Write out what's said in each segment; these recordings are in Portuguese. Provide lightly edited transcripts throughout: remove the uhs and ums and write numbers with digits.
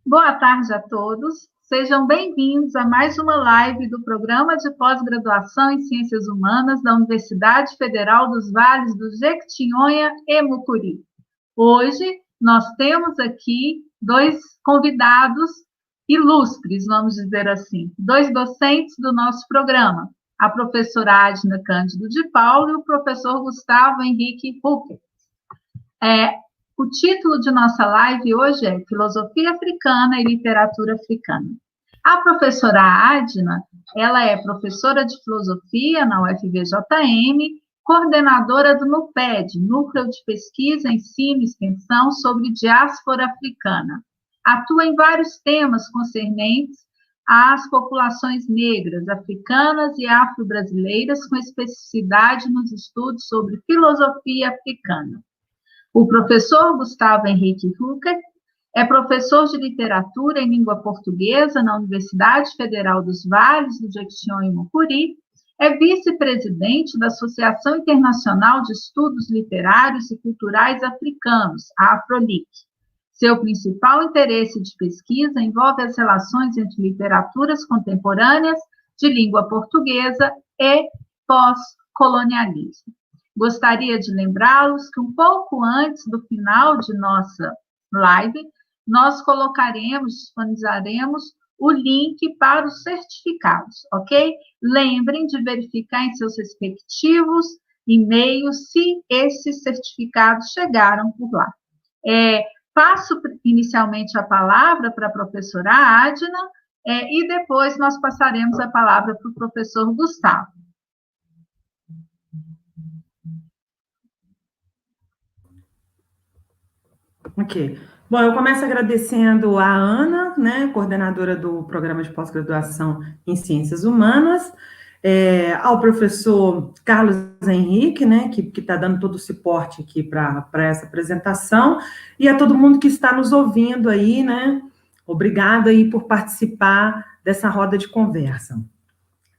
Boa tarde a todos. Sejam bem-vindos a mais uma live do Programa de Pós-Graduação em Ciências Humanas da Universidade Federal dos Vales do Jequitinhonha e Mucuri. Hoje, nós temos aqui dois convidados ilustres, vamos dizer assim, dois docentes do nosso programa, a professora Adna Cândido de Paulo e o professor Gustavo Henrique Hucker. O título de nossa live hoje é Filosofia Africana e Literatura Africana. A professora Adna, ela é professora de filosofia na UFVJM, coordenadora do NUPED, Núcleo de Pesquisa, Ensino e Extensão sobre Diáspora Africana. Atua em vários temas concernentes às populações negras, africanas e afro-brasileiras, com especificidade nos estudos sobre filosofia africana. O professor Gustavo Henrique Hucker é professor de literatura em língua portuguesa na Universidade Federal dos Vales do Jequitinhonha e Mucuri, é vice-presidente da Associação Internacional de Estudos Literários e Culturais Africanos, a AFROLIC. Seu principal interesse de pesquisa envolve as relações entre literaturas contemporâneas de língua portuguesa e pós-colonialismo. Gostaria de lembrá-los que um pouco antes do final de nossa live, nós disponibilizaremos o link para os certificados, ok? Lembrem de verificar em seus respectivos e-mails se esses certificados chegaram por lá. Passo inicialmente a palavra para a professora Adna e depois nós passaremos a palavra para o professor Gustavo. Ok. Bom, eu começo agradecendo a Ana, né, coordenadora do Programa de Pós-Graduação em Ciências Humanas, ao professor Carlos Henrique, né, que está dando todo o suporte aqui para essa apresentação, e a todo mundo que está nos ouvindo aí, né, obrigada aí por participar dessa roda de conversa.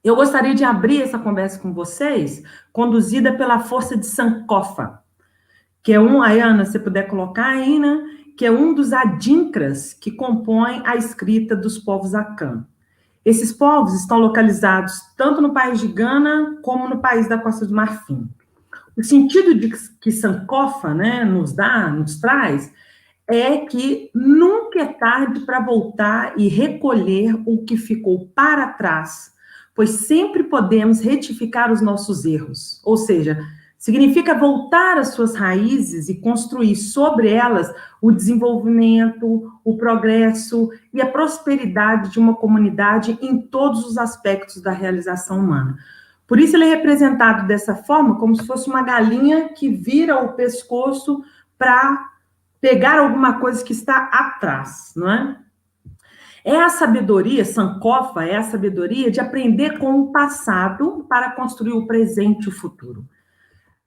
Eu gostaria de abrir essa conversa com vocês, conduzida pela Força de Sankofa, que é aí, Ana, se você puder colocar aí, né, que é um dos adinkras que compõem a escrita dos povos Akan. Esses povos estão localizados tanto no país de Gana como no país da Costa do Marfim. O sentido de que Sankofa, né, nos traz, é que nunca é tarde para voltar e recolher o que ficou para trás, pois sempre podemos retificar os nossos erros, ou seja, significa voltar às suas raízes e construir sobre elas o desenvolvimento, o progresso e a prosperidade de uma comunidade em todos os aspectos da realização humana. Por isso ele é representado dessa forma, como se fosse uma galinha que vira o pescoço para pegar alguma coisa que está atrás, não é? É a sabedoria, Sankofa, é a sabedoria de aprender com o passado para construir o presente e o futuro.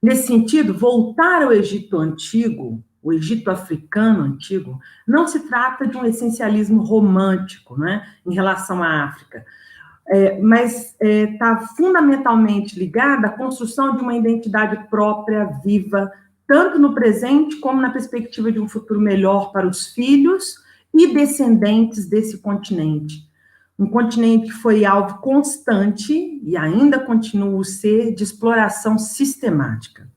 Nesse sentido, voltar ao Egito antigo, o Egito africano antigo, não se trata de um essencialismo romântico, né, em relação à África, mas está fundamentalmente ligada à construção de uma identidade própria, viva, tanto no presente como na perspectiva de um futuro melhor para os filhos e descendentes desse continente. Um continente que foi alvo constante, e ainda continua a ser, de exploração sistemática.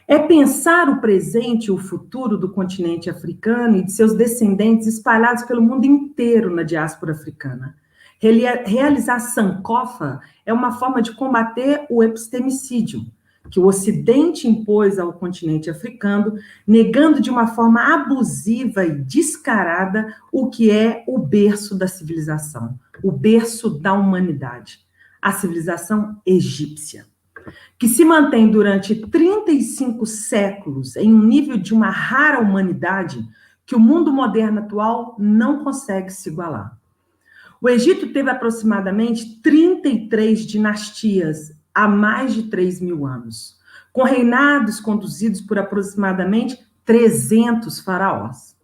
É pensar o presente e o futuro do continente africano e de seus descendentes espalhados pelo mundo inteiro na diáspora africana. Realizar Sankofa é uma forma de combater o epistemicídio, que o Ocidente impôs ao continente africano, negando de uma forma abusiva e descarada o que é o berço da civilização, o berço da humanidade, a civilização egípcia, que se mantém durante 35 séculos em um nível de uma rara humanidade que o mundo moderno atual não consegue se igualar. O Egito teve aproximadamente 33 dinastias há mais de 3.000 anos, com reinados conduzidos por aproximadamente 300 faraós.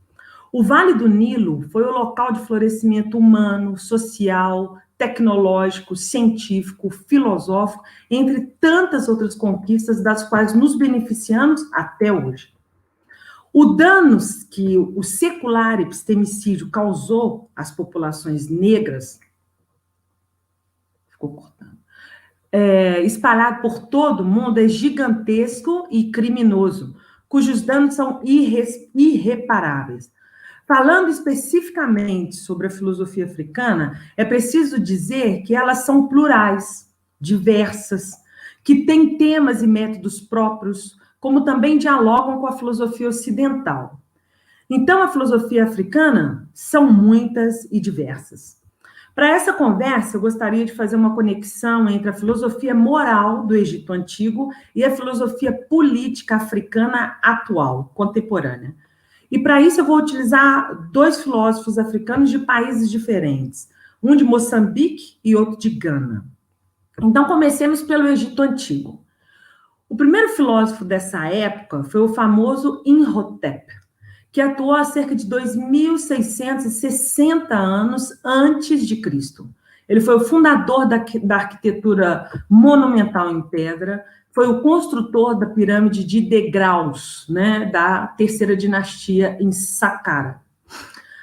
O Vale do Nilo foi o local de florescimento humano, social, tecnológico, científico, filosófico, entre tantas outras conquistas das quais nos beneficiamos até hoje. O dano que o secular epistemicídio causou às populações negras, ficou cortando, espalhado por todo o mundo, é gigantesco e criminoso, cujos danos são irreparáveis. Falando especificamente sobre a filosofia africana, é preciso dizer que elas são plurais, diversas, que têm temas e métodos próprios, como também dialogam com a filosofia ocidental. Então, a filosofia africana são muitas e diversas. Para essa conversa, eu gostaria de fazer uma conexão entre a filosofia moral do Egito Antigo e a filosofia política africana atual, contemporânea. E para isso eu vou utilizar dois filósofos africanos de países diferentes, um de Moçambique e outro de Gana. Então, comecemos pelo Egito Antigo. O primeiro filósofo dessa época foi o famoso Imhotep, que atuou há cerca de 2.660 anos antes de Cristo. Ele foi o fundador da arquitetura monumental em pedra, foi o construtor da pirâmide de degraus, né, da terceira dinastia em Saqqara.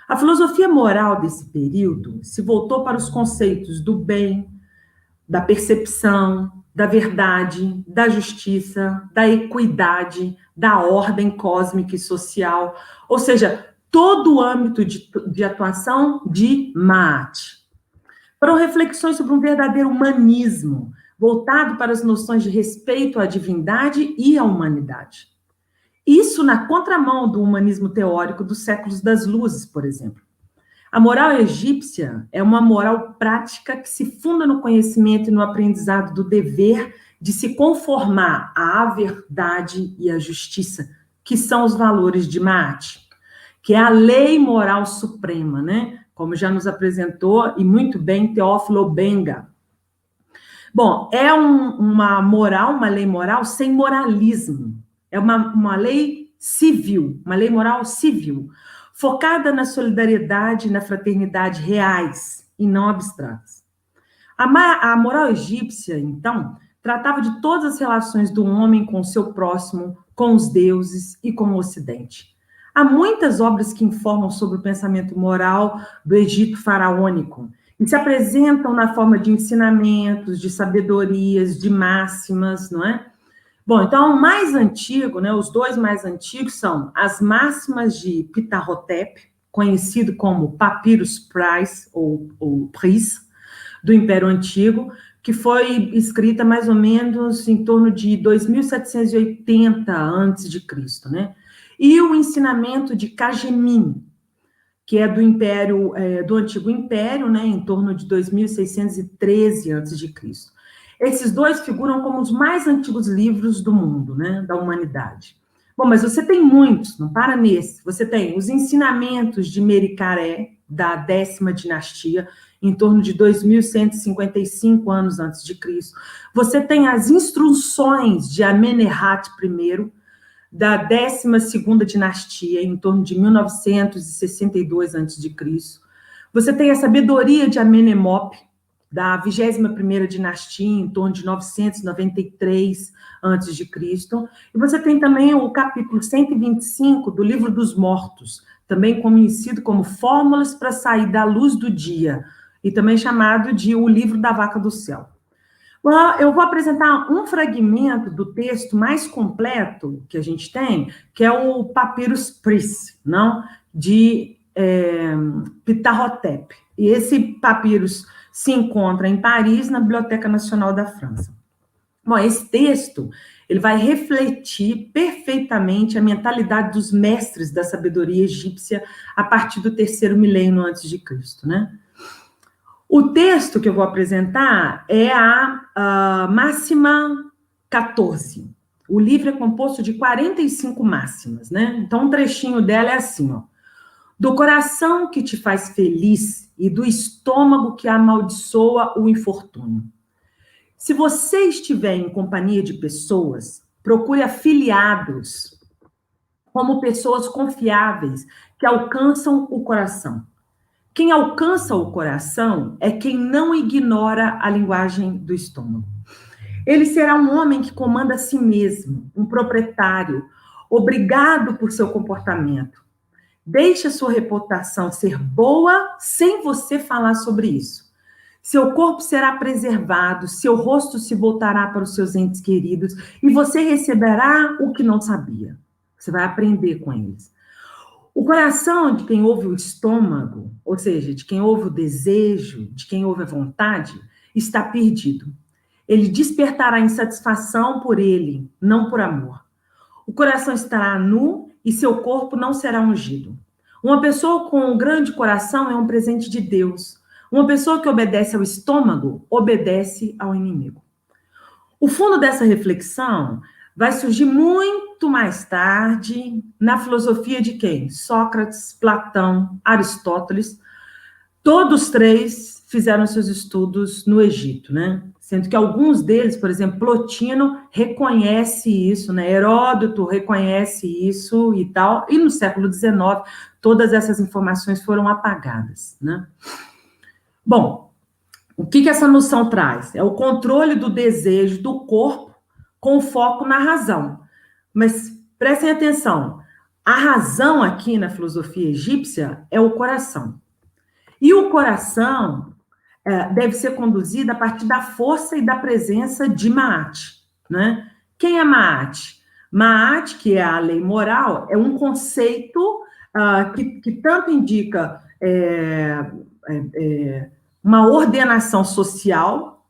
A filosofia moral desse período se voltou para os conceitos do bem, da percepção, da verdade, da justiça, da equidade, da ordem cósmica e social, ou seja, todo o âmbito de atuação de Maat. Foram reflexões sobre um verdadeiro humanismo, voltado para as noções de respeito à divindade e à humanidade. Isso na contramão do humanismo teórico dos séculos das luzes, por exemplo. A moral egípcia é uma moral prática que se funda no conhecimento e no aprendizado do dever de se conformar à verdade e à justiça, que são os valores de Maat, que é a lei moral suprema, né? Como já nos apresentou, e muito bem, Teófilo Obenga. Bom, é uma moral, uma lei moral sem moralismo. É uma lei civil, uma lei moral civil, focada na solidariedade e na fraternidade reais e não abstratas. A moral egípcia, então, tratava de todas as relações do homem com o seu próximo, com os deuses e com o Ocidente. Há muitas obras que informam sobre o pensamento moral do Egito faraônico e se apresentam na forma de ensinamentos, de sabedorias, de máximas, não é? Bom, então, o mais antigo, né, os dois mais antigos são as máximas de Ptahhotep, conhecido como Papyrus Price, ou Pris, do Império Antigo, que foi escrita mais ou menos em torno de 2780 a.C., né? E o ensinamento de Cajemin, que é do Império, do Antigo Império, né, em torno de 2613 a.C. Esses dois figuram como os mais antigos livros do mundo, né, da humanidade. Bom, mas você tem muitos, não para nesse. Você tem os ensinamentos de Mericaré, da 10ª dinastia, em torno de 2155 anos antes de Cristo. Você tem as instruções de Amenemhat I, da 12ª dinastia, em torno de 1962 a.C. Você tem a sabedoria de Amenemop, da 21ª dinastia, em torno de 993 a.C. E você tem também o capítulo 125 do Livro dos Mortos, também conhecido como Fórmulas para Sair da Luz do Dia, e também chamado de O Livro da Vaca do Céu. Bom, eu vou apresentar um fragmento do texto mais completo que a gente tem, que é o Papyrus Pris, não? De Ptahhotep. E esse papyrus se encontra em Paris, na Biblioteca Nacional da França. Bom, esse texto, ele vai refletir perfeitamente a mentalidade dos mestres da sabedoria egípcia a partir do 3º milênio antes de Cristo, né? O texto que eu vou apresentar é a máxima 14. O livro é composto de 45 máximas, né? Então, um trechinho dela é assim, ó. Do coração que te faz feliz e do estômago que amaldiçoa o infortúnio. Se você estiver em companhia de pessoas, procure afiliados como pessoas confiáveis que alcançam o coração. Quem alcança o coração é quem não ignora a linguagem do estômago. Ele será um homem que comanda a si mesmo, um proprietário, Obrigado por seu comportamento. Deixe a sua reputação ser boa sem você falar sobre isso. Seu corpo será preservado, seu rosto se voltará para os seus entes queridos e você receberá o que não sabia. Você vai aprender com eles. O coração de quem ouve o estômago, ou seja, de quem ouve o desejo, de quem ouve a vontade, está perdido. Ele despertará insatisfação por ele, não por amor. O coração estará nu e seu corpo não será ungido. Uma pessoa com um grande coração é um presente de Deus. Uma pessoa que obedece ao estômago, obedece ao inimigo. O fundo dessa reflexão vai surgir muito mais tarde na filosofia de quem? Sócrates, Platão, Aristóteles. Todos três fizeram seus estudos no Egito, né? Sendo que alguns deles, por exemplo, Plotino reconhece isso, né? Heródoto reconhece isso e tal. E no século XIX, todas essas informações foram apagadas, né? Bom, o que essa noção traz? É o controle do desejo do corpo com foco na razão. Mas prestem atenção, a razão aqui na filosofia egípcia é o coração. E o coração deve ser conduzido a partir da força e da presença de Maat, né? Quem é Maat? Maat, que é a lei moral, é um conceito que tanto indica uma ordenação social,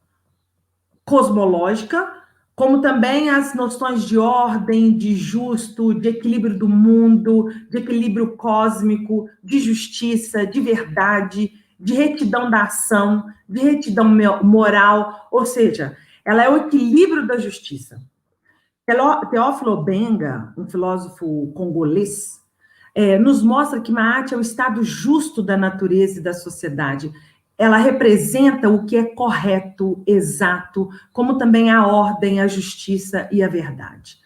cosmológica, como também as noções de ordem, de justo, de equilíbrio do mundo, de equilíbrio cósmico, de justiça, de verdade, de retidão da ação, de retidão moral, ou seja, ela é o equilíbrio da justiça. Teófilo Obenga, um filósofo congolês, nos mostra que Maat é o estado justo da natureza e da sociedade. Ela representa o que é correto, exato, como também a ordem, a justiça e a verdade.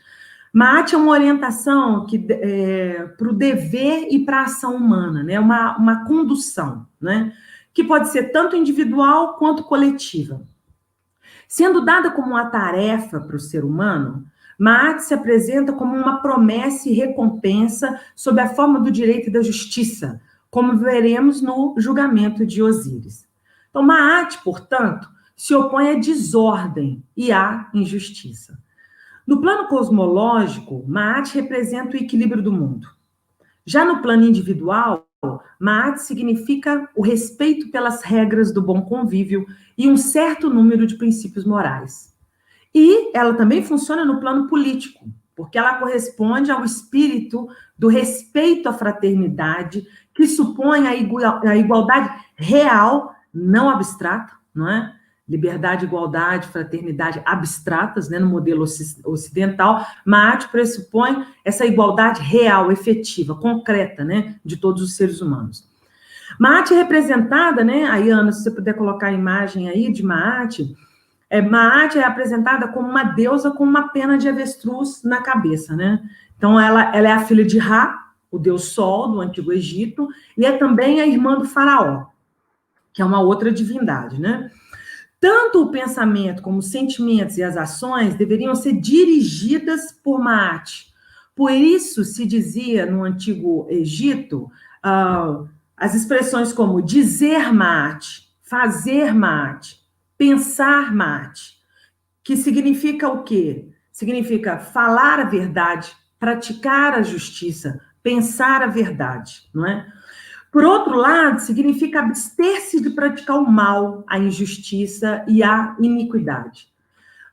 Maat é uma orientação para o dever e para a ação humana, né? Uma condução, né? Que pode ser tanto individual quanto coletiva. Sendo dada como uma tarefa para o ser humano, Maat se apresenta como uma promessa e recompensa sob a forma do direito e da justiça, como veremos no julgamento de Osíris. Então, Maat, portanto, se opõe à desordem e à injustiça. No plano cosmológico, Maat representa o equilíbrio do mundo. Já no plano individual, Maat significa o respeito pelas regras do bom convívio e um certo número de princípios morais. E ela também funciona no plano político, porque ela corresponde ao espírito do respeito à fraternidade, que supõe a igualdade real, não abstrata, não é? Liberdade, igualdade, fraternidade abstratas, né, no modelo ocidental. Maat pressupõe essa igualdade real, efetiva, concreta, né, de todos os seres humanos. Maat é representada, né, aí, Ana, se você puder colocar a imagem aí de Maat, Maat é apresentada como uma deusa com uma pena de avestruz na cabeça, né? Então, ela é a filha de Ra, o deus Sol do Antigo Egito, e é também a irmã do faraó, que é uma outra divindade, né? Tanto o pensamento como os sentimentos e as ações deveriam ser dirigidas por Maat. Por isso se dizia no Antigo Egito as expressões como dizer Maat, fazer Maat, pensar Maat, que significa o quê? Significa falar a verdade, praticar a justiça, pensar a verdade, não é? Por outro lado, significa abster-se de praticar o mal, a injustiça e a iniquidade.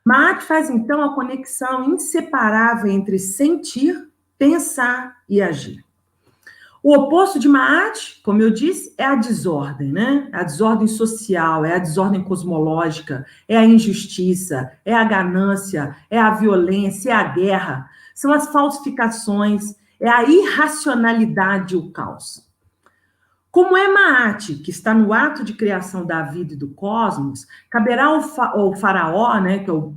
Maat faz, então, a conexão inseparável entre sentir, pensar e agir. O oposto de Maat, como eu disse, é a desordem, né? A desordem social, é a desordem cosmológica, é a injustiça, é a ganância, é a violência, é a guerra. São as falsificações, é a irracionalidade e o caos. Como é Maat, que está no ato de criação da vida e do cosmos, caberá ao faraó, né, que é o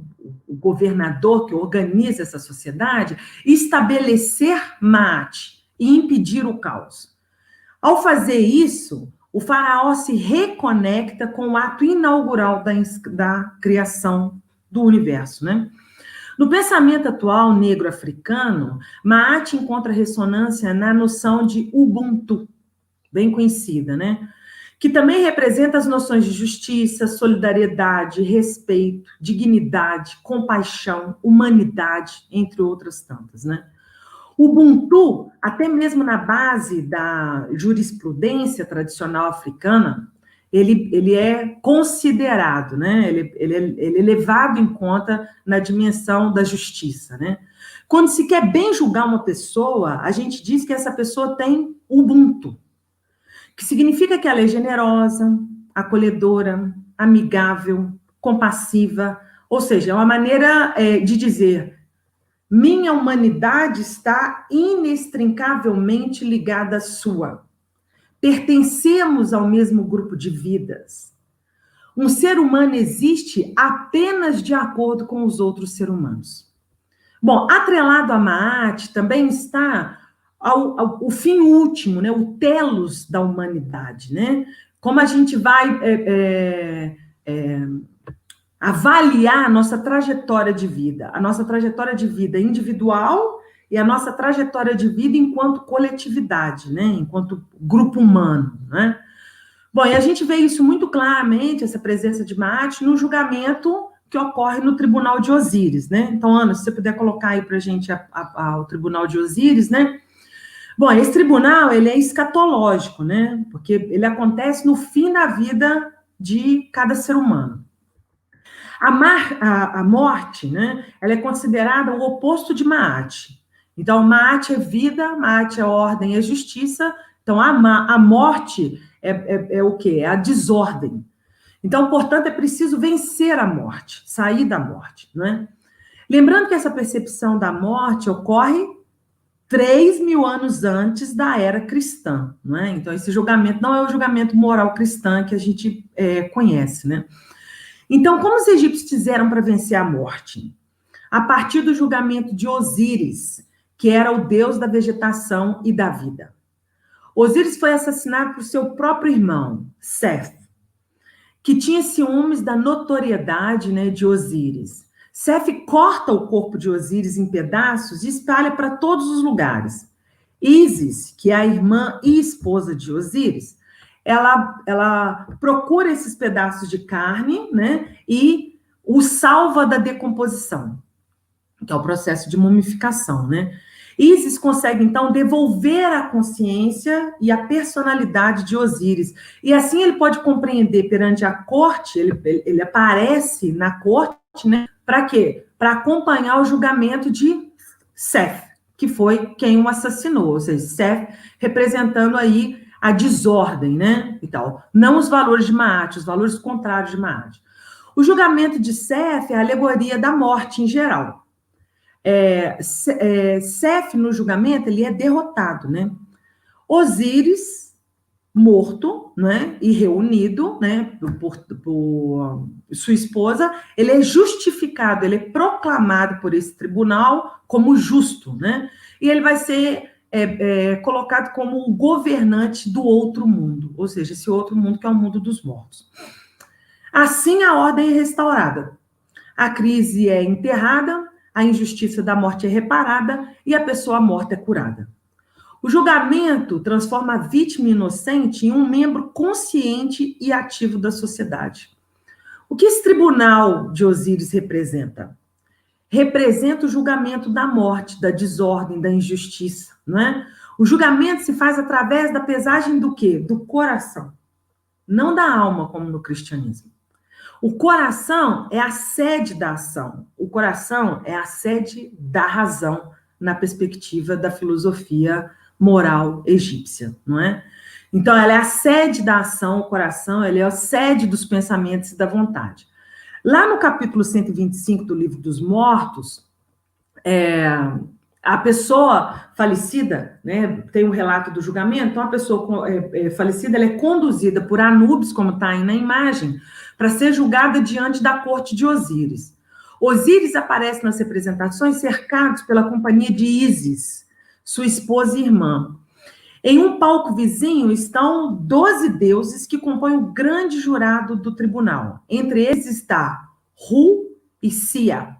governador que organiza essa sociedade, estabelecer Maat e impedir o caos. Ao fazer isso, o faraó se reconecta com o ato inaugural da criação do universo, né? No pensamento atual negro-africano, Maat encontra ressonância na noção de Ubuntu, bem conhecida, né? Que também representa as noções de justiça, solidariedade, respeito, dignidade, compaixão, humanidade, entre outras tantas, né? O Ubuntu, até mesmo na base da jurisprudência tradicional africana, ele é considerado, né? Ele é levado em conta na dimensão da justiça, né? Quando se quer bem julgar uma pessoa, a gente diz que essa pessoa tem Ubuntu, que significa que ela é generosa, acolhedora, amigável, compassiva, ou seja, é uma maneira de dizer: minha humanidade está inextricavelmente ligada à sua. Pertencemos ao mesmo grupo de vidas. Um ser humano existe apenas de acordo com os outros seres humanos. Bom, atrelado a Maat também está o fim último, né? O telos da humanidade, né? Como a gente vai avaliar a nossa trajetória de vida individual e a nossa trajetória de vida enquanto coletividade, né? Enquanto grupo humano, né? Bom, e a gente vê isso muito claramente, essa presença de Maat, no julgamento que ocorre no Tribunal de Osíris, né? Então, Ana, se você puder colocar aí para a gente o Tribunal de Osíris, né? Bom, esse tribunal, ele é escatológico, né? Porque ele acontece no fim da vida de cada ser humano. A morte, né? Ela é considerada o oposto de Maat. Então, Maat é vida, Maat é ordem, é justiça. Então, a morte é o quê? É a desordem. Então, portanto, é preciso vencer a morte, sair da morte, não é? Lembrando que essa percepção da morte ocorre 3.000 anos antes da era cristã, não é? Então, esse julgamento não é o julgamento moral cristã que a gente conhece, né? Então, como os egípcios fizeram para vencer a morte? A partir do julgamento de Osíris, que era o deus da vegetação e da vida. Osíris foi assassinado por seu próprio irmão, Seth, que tinha ciúmes da notoriedade, né, de Osíris. Seth corta o corpo de Osíris em pedaços e espalha para todos os lugares. Ísis, que é a irmã e esposa de Osíris, ela procura esses pedaços de carne, né, e o salva da decomposição, que é o processo de mumificação, né? Ísis consegue, então, devolver a consciência e a personalidade de Osíris. E assim ele pode compreender perante a corte, ele aparece na corte, né? Para quê? Para acompanhar o julgamento de Seth, que foi quem o assassinou. Ou seja, Seth representando aí a desordem, né? E tal. Não os valores de Maat, os valores contrários de Maat. O julgamento de Seth é a alegoria da morte em geral. Seth, no julgamento, ele é derrotado, né? Osíris, morto, né? E reunido, né? Por sua esposa, ele é justificado, ele é proclamado por esse tribunal como justo, né? E ele vai ser colocado como um governante do outro mundo, ou seja, esse outro mundo que é o mundo dos mortos. Assim, a ordem é restaurada. A crise é enterrada, a injustiça da morte é reparada e a pessoa morta é curada. O julgamento transforma a vítima inocente em um membro consciente e ativo da sociedade. O que esse tribunal de Osíris representa? Representa o julgamento da morte, da desordem, da injustiça, não é? O julgamento se faz através da pesagem do quê? Do coração, não da alma, como no cristianismo. O coração é a sede da ação. O coração é a sede da razão na perspectiva da filosofia moral egípcia, não é? Então, ela é a sede da ação, o coração, ele é a sede dos pensamentos e da vontade. Lá no capítulo 125 do Livro dos Mortos, a pessoa falecida, né, tem um relato do julgamento, então a pessoa falecida ela é conduzida por Anubis, como está aí na imagem, para ser julgada diante da corte de Osíris. Osíris aparece nas representações cercados pela companhia de Ísis, sua esposa e irmã. Em um palco vizinho estão 12 deuses que compõem o grande jurado do tribunal. Entre eles está Ru e Sia,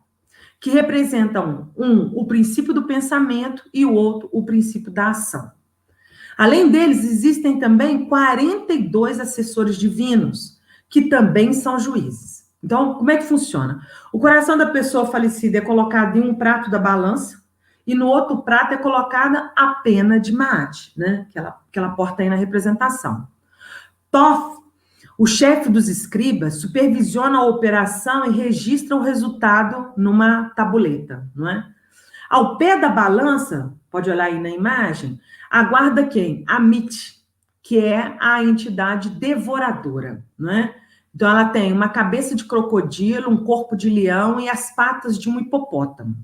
que representam o princípio do pensamento e o outro, o princípio da ação. Além deles, existem também 42 assessores divinos, que também são juízes. Então, como é que funciona? O coração da pessoa falecida é colocado em um prato da balança, e no outro prato é colocada a pena de Maat, né? Que ela porta aí na representação. Toth, o chefe dos escribas, supervisiona a operação e registra o resultado numa tabuleta, não é? Ao pé da balança, pode olhar aí na imagem, aguarda quem? A Mit, que é a entidade devoradora, não é? Então, ela tem uma cabeça de crocodilo, um corpo de leão e as patas de um hipopótamo.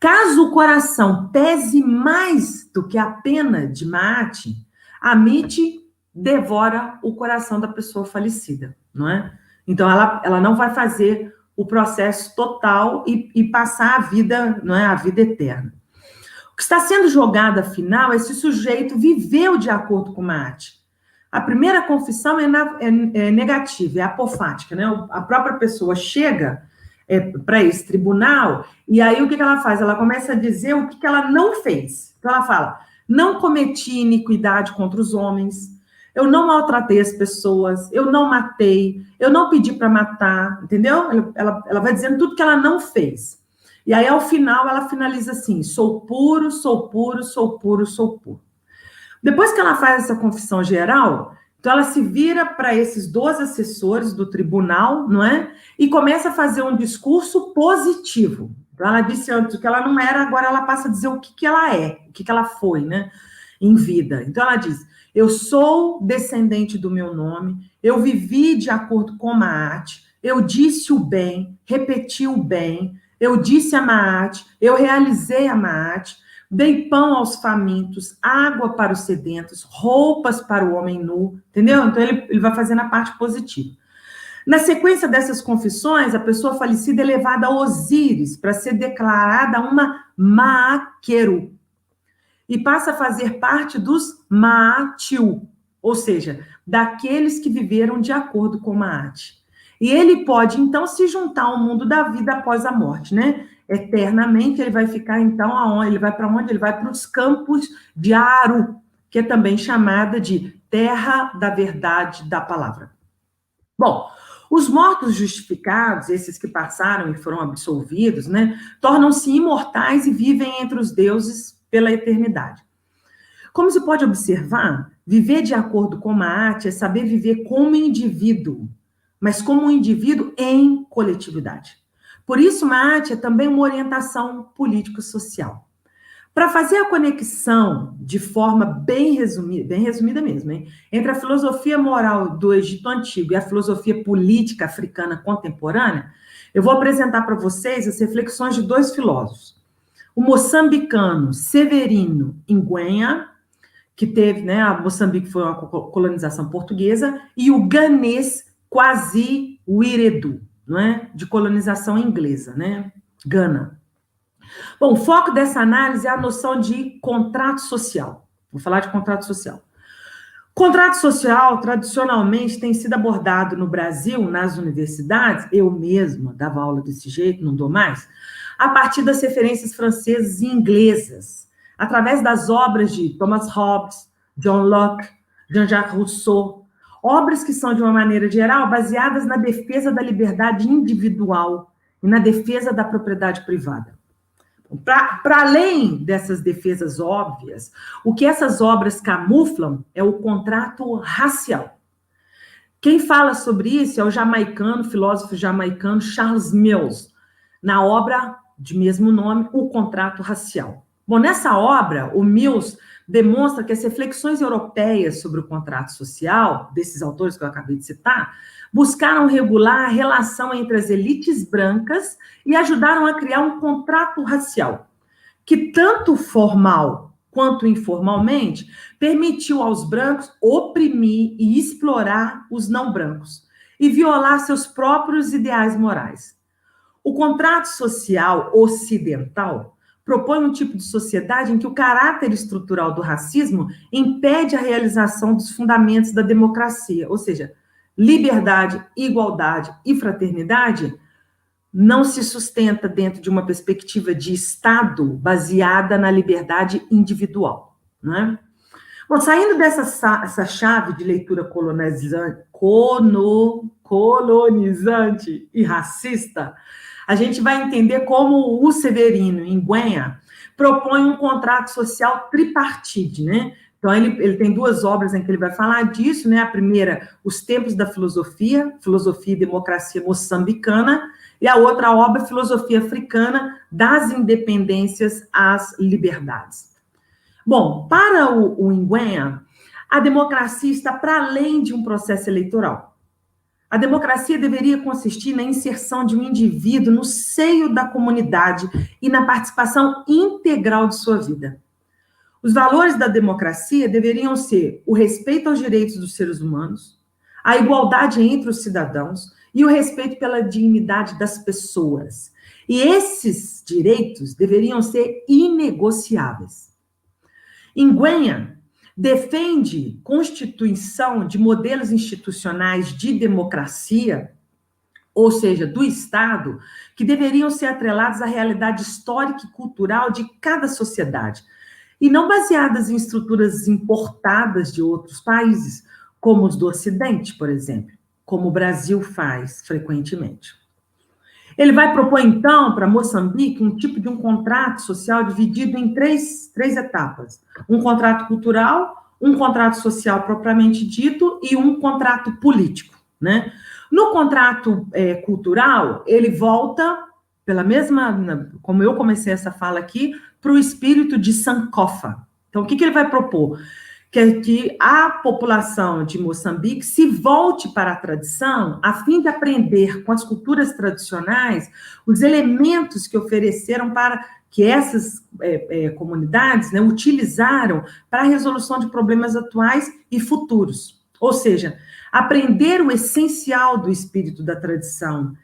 Caso o coração pese mais do que a pena de Maat, a Mit devora o coração da pessoa falecida, não é? Então, ela não vai fazer o processo total e passar a vida, não é? A vida eterna. O que está sendo jogado, afinal, é se o sujeito viveu de acordo com Maat. A primeira confissão é negativa, é apofática, né? A própria pessoa chega para esse tribunal, e aí o que ela faz? Ela começa a dizer o que ela não fez. Então ela fala, não cometi iniquidade contra os homens, eu não maltratei as pessoas, eu não matei, eu não pedi para matar, entendeu? Ela vai dizendo tudo que ela não fez. E aí, ao final, ela finaliza assim, sou puro, sou puro, sou puro, sou puro. Depois que ela faz essa confissão geral, então ela se vira para esses 12 assessores do tribunal, não é? E começa a fazer um discurso positivo. Então ela disse antes o que ela não era, agora ela passa a dizer o que ela é, o que ela foi, né? Em vida. Então ela diz, eu sou descendente do meu nome, eu vivi de acordo com Maat, eu disse o bem, repeti o bem, eu disse a Maat, eu realizei a Maat, dei pão aos famintos, água para os sedentos, roupas para o homem nu, entendeu? Então, ele vai fazendo a parte positiva. Na sequência dessas confissões, a pessoa falecida é levada a Osíris para ser declarada uma Maaqueru e passa a fazer parte dos Maatiu, ou seja, daqueles que viveram de acordo com Maat. E ele pode, então, se juntar ao mundo da vida após a morte, né? Eternamente, ele vai ficar, então, aonde? Ele vai para onde? Ele vai para os campos de Aru, que é também chamada de terra da verdade da palavra. Bom, os mortos justificados, esses que passaram e foram absolvidos, né? Tornam-se imortais e vivem entre os deuses pela eternidade. Como se pode observar, viver de acordo com Maat é saber viver como indivíduo, mas como um indivíduo em coletividade. Por isso, Maat é também uma orientação político-social. Para fazer a conexão de forma bem resumida mesmo, hein, entre a filosofia moral do Egito Antigo e a filosofia política africana contemporânea, eu vou apresentar para vocês as reflexões de dois filósofos. O moçambicano Severino Nguema, que teve, né, a Moçambique foi uma colonização portuguesa, e o ganês Kwasi Wiredu, não é? De colonização inglesa, né? Gana. Bom, o foco dessa análise é a noção de contrato social. Vou falar de contrato social. Contrato social, tradicionalmente, tem sido abordado no Brasil, nas universidades, eu mesma dava aula desse jeito, não dou mais, a partir das referências francesas e inglesas, através das obras de Thomas Hobbes, John Locke, Jean-Jacques Rousseau, obras que são, de uma maneira geral, baseadas na defesa da liberdade individual e na defesa da propriedade privada. Para além dessas defesas óbvias, o que essas obras camuflam é o contrato racial. Quem fala sobre isso é o filósofo jamaicano Charles Mills, na obra de mesmo nome, O Contrato Racial. Bom, nessa obra, o Mills demonstra que as reflexões europeias sobre o contrato social, desses autores que eu acabei de citar, buscaram regular a relação entre as elites brancas e ajudaram a criar um contrato racial, que tanto formal quanto informalmente permitiu aos brancos oprimir e explorar os não brancos e violar seus próprios ideais morais. O contrato social ocidental propõe um tipo de sociedade em que o caráter estrutural do racismo impede a realização dos fundamentos da democracia, ou seja, liberdade, igualdade e fraternidade, não se sustenta dentro de uma perspectiva de Estado baseada na liberdade individual, né? Bom, saindo essa chave de leitura colonizante e racista, a gente vai entender como o Severino, em Guenha, propõe um contrato social tripartite, né? Então, ele tem duas obras em que ele vai falar disso, né? A primeira, Os Tempos da Filosofia, Filosofia e Democracia Moçambicana, e a outra obra, Filosofia Africana, das Independências às Liberdades. Bom, para o Nguyen, a democracia está para além de um processo eleitoral. A democracia deveria consistir na inserção de um indivíduo no seio da comunidade e na participação integral de sua vida. Os valores da democracia deveriam ser o respeito aos direitos dos seres humanos, a igualdade entre os cidadãos e o respeito pela dignidade das pessoas. E esses direitos deveriam ser inegociáveis. Nguyen defende constituição de modelos institucionais de democracia, ou seja, do Estado, que deveriam ser atrelados à realidade histórica e cultural de cada sociedade, e não baseadas em estruturas importadas de outros países, como os do Ocidente, por exemplo, como o Brasil faz frequentemente. Ele vai propor, então, para Moçambique, um tipo de um contrato social dividido em três etapas. Um contrato cultural, um contrato social propriamente dito e um contrato político, né? No contrato cultural, ele volta, pela mesma, como eu comecei essa fala aqui, para o espírito de Sankofa. Então, o que ele vai propor? Que a população de Moçambique se volte para a tradição a fim de aprender com as culturas tradicionais os elementos que ofereceram para que essas comunidades, né, utilizaram para a resolução de problemas atuais e futuros. Ou seja, aprender o essencial do espírito da tradição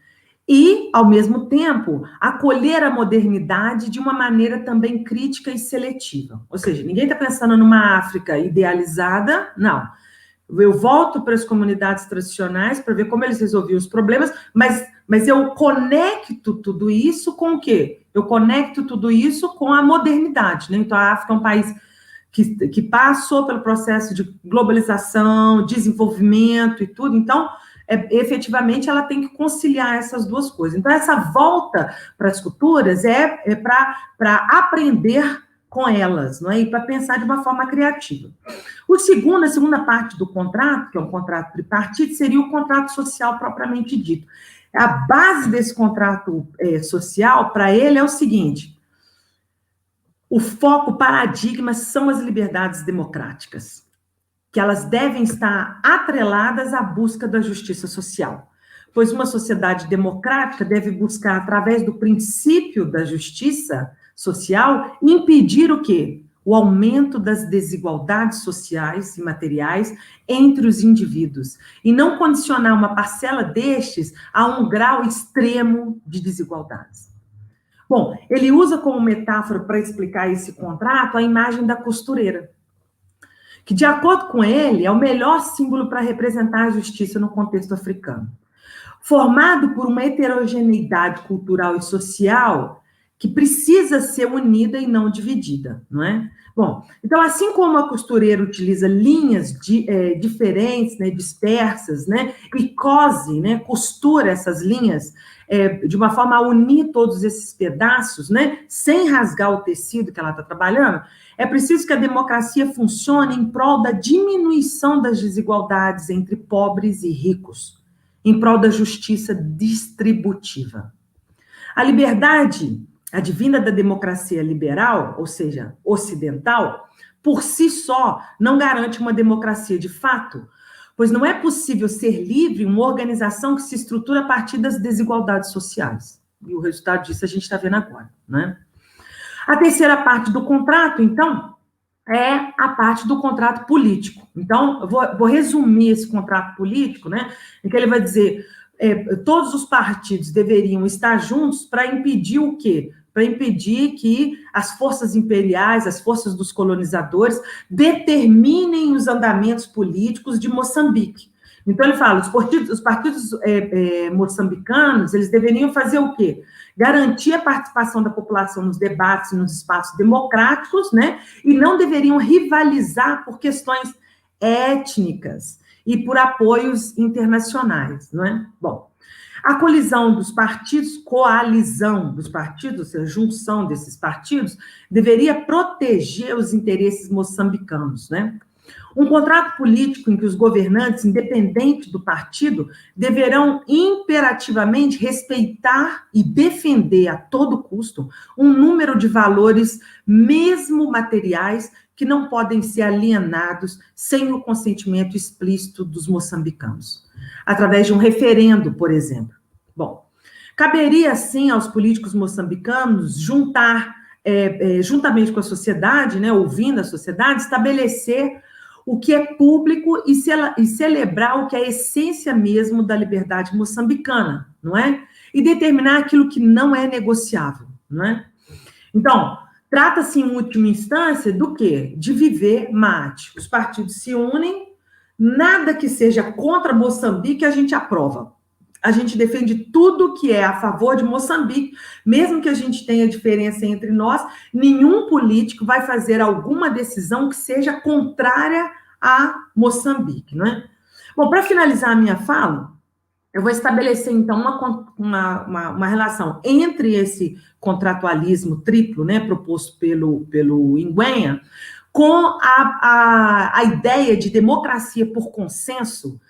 e, ao mesmo tempo, acolher a modernidade de uma maneira também crítica e seletiva. Ou seja, ninguém está pensando numa África idealizada, não. Eu volto para as comunidades tradicionais para ver como eles resolviam os problemas, mas eu conecto tudo isso com o quê? Eu conecto tudo isso com a modernidade, né? Então, a África é um país que passou pelo processo de globalização, desenvolvimento e tudo, então efetivamente, ela tem que conciliar essas duas coisas. Então, essa volta para as culturas é para aprender com elas, não é? E para pensar de uma forma criativa. A segunda parte do contrato, que é um contrato tripartite, seria o contrato social propriamente dito. A base desse contrato social, para ele, é o seguinte: o foco, o paradigma são as liberdades democráticas, que elas devem estar atreladas à busca da justiça social, pois uma sociedade democrática deve buscar, através do princípio da justiça social, impedir o quê? O aumento das desigualdades sociais e materiais entre os indivíduos, e não condicionar uma parcela destes a um grau extremo de desigualdades. Bom, ele usa como metáfora para explicar esse contrato a imagem da costureira, que, de acordo com ele, é o melhor símbolo para representar a justiça no contexto africano. Formado por uma heterogeneidade cultural e social que precisa ser unida e não dividida, não é? Bom, então, assim como a costureira utiliza linhas diferentes, né, dispersas, né, e cose, né, costura essas linhas de uma forma a unir todos esses pedaços, né, sem rasgar o tecido que ela está trabalhando, é preciso que a democracia funcione em prol da diminuição das desigualdades entre pobres e ricos, em prol da justiça distributiva. A liberdade advinda da democracia liberal, ou seja, ocidental, por si só não garante uma democracia de fato, pois não é possível ser livre uma organização que se estrutura a partir das desigualdades sociais. E o resultado disso a gente está vendo agora, né? A terceira parte do contrato, então, é a parte do contrato político. Então, eu vou resumir esse contrato político, né? Em que ele vai dizer todos os partidos deveriam estar juntos para impedir o quê? Para impedir que as forças imperiais, as forças dos colonizadores, determinem os andamentos políticos de Moçambique, Então, ele fala, os partidos moçambicanos, eles deveriam fazer o quê? Garantir a participação da população nos debates, nos espaços democráticos, né? E não deveriam rivalizar por questões étnicas e por apoios internacionais, não é? Bom, a coalizão dos partidos, ou seja, a junção desses partidos, deveria proteger os interesses moçambicanos, né? Um contrato político em que os governantes, independente do partido, deverão imperativamente respeitar e defender a todo custo um número de valores, mesmo materiais, que não podem ser alienados sem o consentimento explícito dos moçambicanos, através de um referendo, por exemplo. Bom, caberia, assim, aos políticos moçambicanos juntar, juntamente com a sociedade, né, ouvindo a sociedade, estabelecer o que é público e celebrar o que é a essência mesmo da liberdade moçambicana, não é? E determinar aquilo que não é negociável, não é? Então, trata-se, em última instância, do quê? De viver mate. Os partidos se unem, nada que seja contra Moçambique a gente aprova. A gente defende tudo que é a favor de Moçambique, mesmo que a gente tenha diferença entre nós, nenhum político vai fazer alguma decisão que seja contrária a Moçambique, não é? Bom, para finalizar a minha fala, eu vou estabelecer, então, uma relação entre esse contratualismo triplo, né, proposto pelo Ingüenha, com a ideia de democracia por consenso,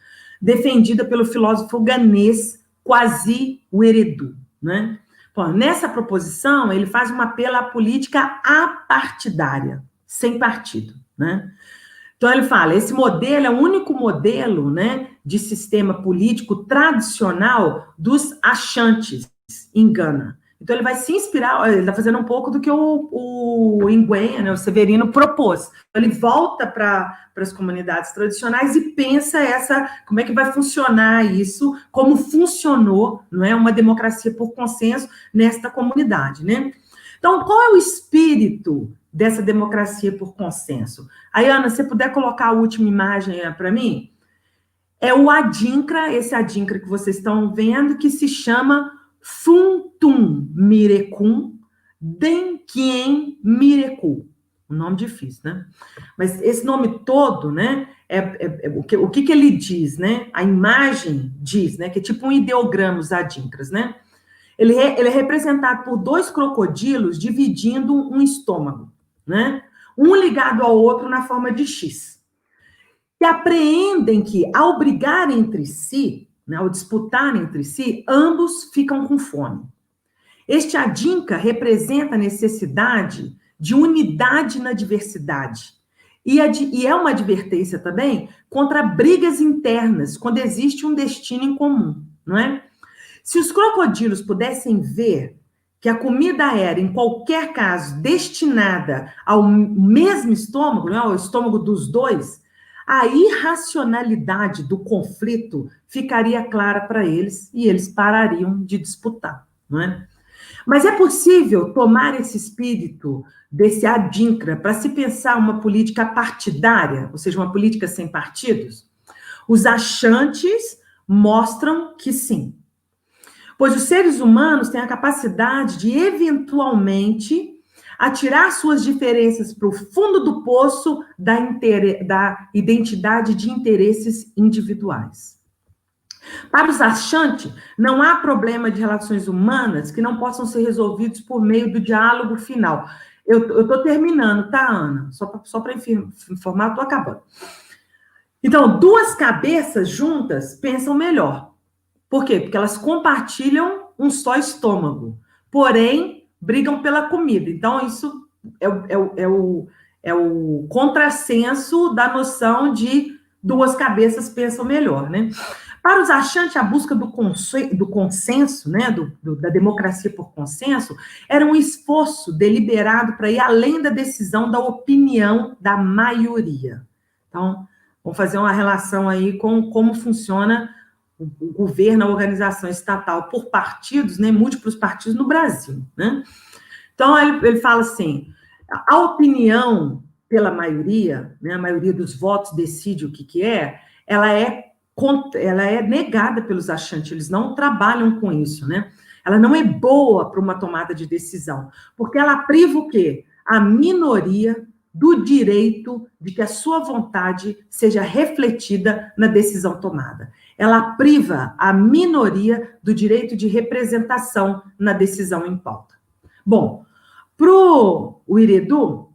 defendida pelo filósofo ganês Kwasi Wiredu, né? Bom, nessa proposição, ele faz um apelo à política apartidária, sem partido, né? Então, ele fala, esse modelo é o único modelo, né, de sistema político tradicional dos Ashantis, em Gana. Então, ele vai se inspirar, ele está fazendo um pouco do que o Ingüenha, né, o Severino, propôs. Ele volta para as comunidades tradicionais e pensa como é que vai funcionar isso, como funcionou, não é, uma democracia por consenso nesta comunidade, né? Então, qual é o espírito dessa democracia por consenso? Aí, Ana, se você puder colocar a última imagem para mim, é o adinkra, esse adinkra que vocês estão vendo, que se chama Funtum Mirecum Denkien Mirecu. Um nome difícil, né? Mas esse nome todo, né, o que ele diz, né? A imagem diz, né, que é tipo um ideograma, os adinkras, né? Ele é representado por dois crocodilos dividindo um estômago, né? Um ligado ao outro na forma de X. E apreendem que, ao brigar entre si, né, ao disputar entre si, ambos ficam com fome. Este adinka representa a necessidade de unidade na diversidade. E é uma advertência também contra brigas internas, quando existe um destino em comum, não é? Se os crocodilos pudessem ver que a comida era, em qualquer caso, destinada ao mesmo estômago, né, ao estômago dos dois, a irracionalidade do conflito ficaria clara para eles e eles parariam de disputar, não é? Mas é possível tomar esse espírito desse adinkra para se pensar uma política partidária, ou seja, uma política sem partidos? Os Ashantis mostram que sim. Pois os seres humanos têm a capacidade de, eventualmente, atirar suas diferenças para o fundo do poço da identidade de interesses individuais. Para os Ashanti, não há problema de relações humanas que não possam ser resolvidos por meio do diálogo final. Eu estou terminando, tá, Ana? Só para informar, eu estou acabando. Então, duas cabeças juntas pensam melhor. Por quê? Porque elas compartilham um só estômago, porém, brigam pela comida. Então, isso é o contrassenso da noção de duas cabeças pensam melhor, né? Para os Ashanti, a busca do consenso, né, da democracia por consenso, era um esforço deliberado para ir além da decisão da opinião da maioria. Então, vamos fazer uma relação aí com como funciona o governo, a organização estatal por partidos, né, múltiplos partidos no Brasil, né? Então, ele fala assim, a opinião pela maioria, né, a maioria dos votos decide o que é, ela é ela é negada pelos achantes, eles não trabalham com isso, né? Ela não é boa para uma tomada de decisão, porque ela priva o quê? A minoria do direito de que a sua vontade seja refletida na decisão tomada. Ela priva a minoria do direito de representação na decisão em pauta. Bom, para o Iredu,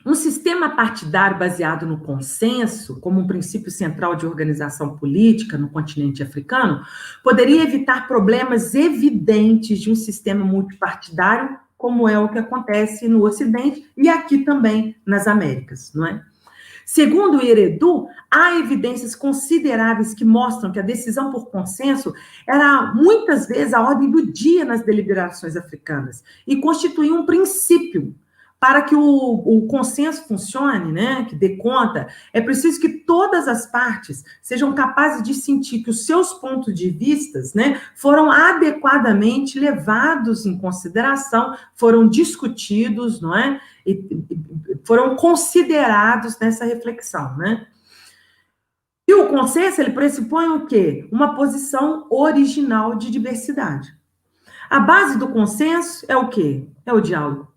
um sistema partidário baseado no consenso, como um princípio central de organização política no continente africano, poderia evitar problemas evidentes de um sistema multipartidário, como é o que acontece no Ocidente e aqui também nas Américas, não é? Segundo o Iredu, há evidências consideráveis que mostram que a decisão por consenso era muitas vezes a ordem do dia nas deliberações africanas e constituía um princípio. Para que o consenso funcione, né, que dê conta, é preciso que todas as partes sejam capazes de sentir que os seus pontos de vista, né, foram adequadamente levados em consideração, foram discutidos, não é? E foram considerados nessa reflexão, né? E o consenso, ele pressupõe o quê? Uma posição original de diversidade. A base do consenso é o quê? É o diálogo.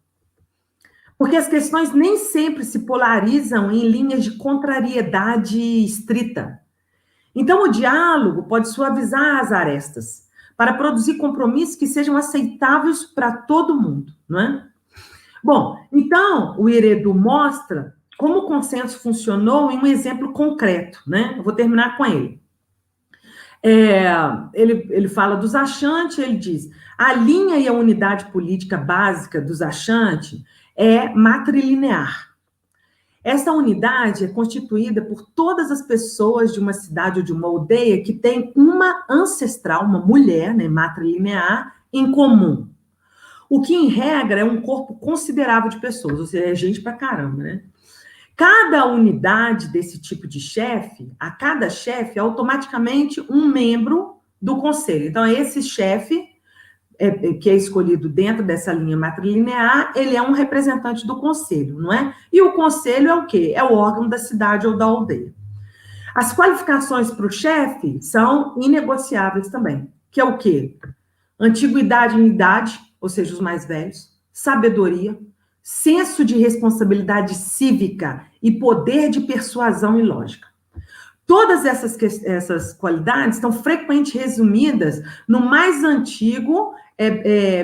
Porque as questões nem sempre se polarizam em linhas de contrariedade estrita. Então, o diálogo pode suavizar as arestas, para produzir compromissos que sejam aceitáveis para todo mundo, não é? Bom, então, o Iredu mostra como o consenso funcionou em um exemplo concreto, né? Eu vou terminar com ele. Ele fala dos achantes, ele diz, a linha e a unidade política básica dos achantes é matrilinear. Essa unidade é constituída por todas as pessoas de uma cidade ou de uma aldeia que tem uma ancestral, uma mulher, né, matrilinear, em comum. O que, em regra, é um corpo considerável de pessoas, ou seja, é gente pra caramba, né? Cada unidade desse tipo de chefe, a cada chefe, é automaticamente um membro do conselho. Então, esse chefe, que é escolhido dentro dessa linha matrilinear, ele é um representante do conselho, não é? E o conselho é o quê? É o órgão da cidade ou da aldeia. As qualificações para o chefe são inegociáveis também, que é o quê? Antiguidade em idade, ou seja, os mais velhos, sabedoria, senso de responsabilidade cívica e poder de persuasão e lógica. Todas essas qualidades estão frequentemente resumidas no mais antigo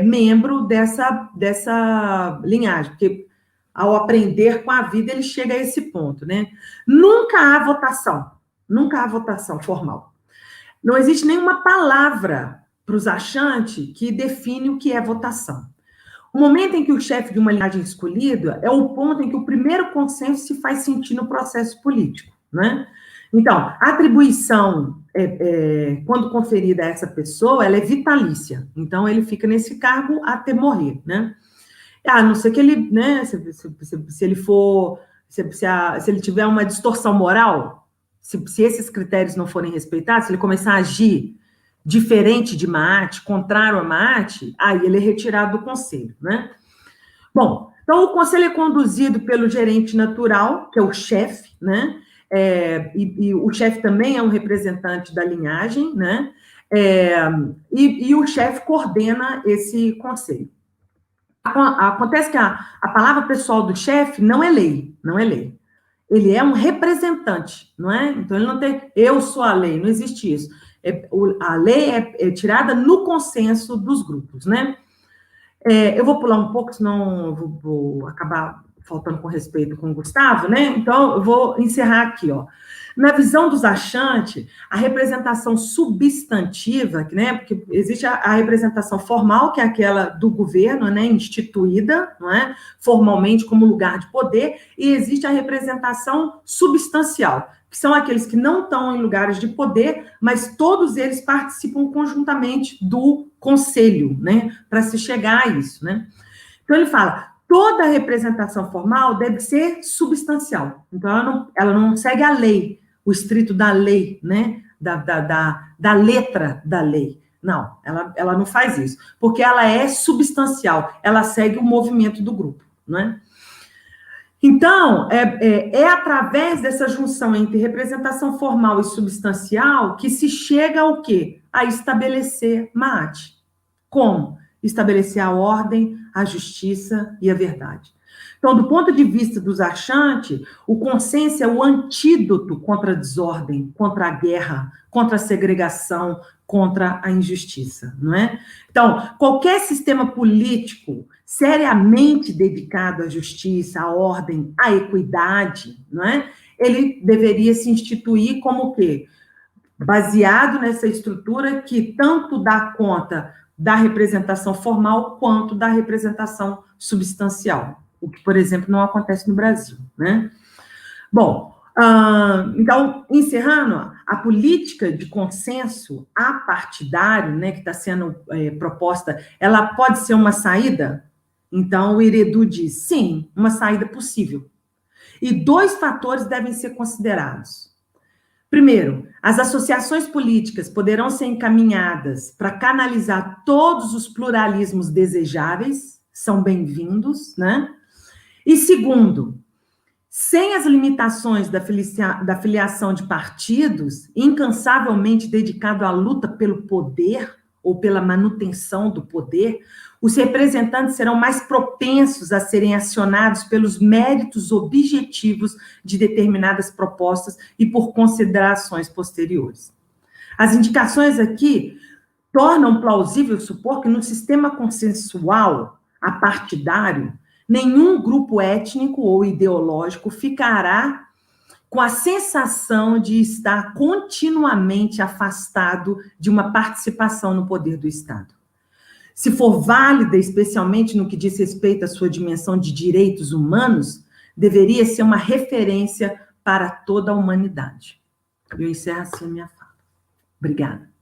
membro dessa linhagem, porque ao aprender com a vida ele chega a esse ponto, né? Nunca há votação formal. Não existe nenhuma palavra para os achantes que define o que é votação. O momento em que o chefe de uma linhagem é escolhido é o ponto em que o primeiro consenso se faz sentir no processo político, né? Então, a atribuição, quando conferida a essa pessoa, ela é vitalícia. Então, ele fica nesse cargo até morrer, né? A não ser que ele, né, se ele tiver uma distorção moral, se esses critérios não forem respeitados, se ele começar a agir diferente de Maat, contrário a Maat, aí ele é retirado do conselho, né? Bom, então o conselho é conduzido pelo gerente natural, que é o chefe, né? E o chefe também é um representante da linhagem, né? E o chefe coordena esse conselho. Acontece que a palavra pessoal do chefe não é lei. Ele é um representante, não é? Então, ele não tem, eu sou a lei, não existe isso. A lei é tirada no consenso dos grupos, né? Eu vou pular um pouco, senão eu vou acabar faltando com respeito com o Gustavo, né? Então, eu vou encerrar aqui, ó. Na visão dos achantes, a representação substantiva, né? Porque existe a representação formal, que é aquela do governo, né? Instituída, não é? Formalmente como lugar de poder, e existe a representação substancial, que são aqueles que não estão em lugares de poder, mas todos eles participam conjuntamente do conselho, né? Para se chegar a isso, né? Então, ele fala, toda representação formal deve ser substancial. Então, ela não segue a lei, o estrito da lei, né? Da letra da lei. Não, ela não faz isso, porque ela é substancial, ela segue o movimento do grupo, não é? Então, é através dessa junção entre representação formal e substancial que se chega ao quê? A estabelecer Maat. Como? Estabelecer a ordem, a justiça e a verdade. Então, do ponto de vista dos achantes, o consenso é o antídoto contra a desordem, contra a guerra, contra a segregação, contra a injustiça, não é? Então, qualquer sistema político seriamente dedicado à justiça, à ordem, à equidade, não é? Ele deveria se instituir como o quê? Baseado nessa estrutura que tanto dá conta da representação formal quanto da representação substancial, o que, por exemplo, não acontece no Brasil, né? Bom, então, encerrando, a política de consenso apartidário, né, que está sendo proposta, ela pode ser uma saída? Então, o Heredu diz, sim, uma saída possível. E dois fatores devem ser considerados. Primeiro, as associações políticas poderão ser encaminhadas para canalizar todos os pluralismos desejáveis, são bem-vindos, né? E segundo, sem as limitações da filiação de partidos, incansavelmente dedicado à luta pelo poder ou pela manutenção do poder, os representantes serão mais propensos a serem acionados pelos méritos objetivos de determinadas propostas e por considerações posteriores. As indicações aqui tornam plausível supor que no sistema consensual apartidário, nenhum grupo étnico ou ideológico ficará com a sensação de estar continuamente afastado de uma participação no poder do Estado. Se for válida, especialmente no que diz respeito à sua dimensão de direitos humanos, deveria ser uma referência para toda a humanidade. Eu encerro assim a minha fala. Obrigada.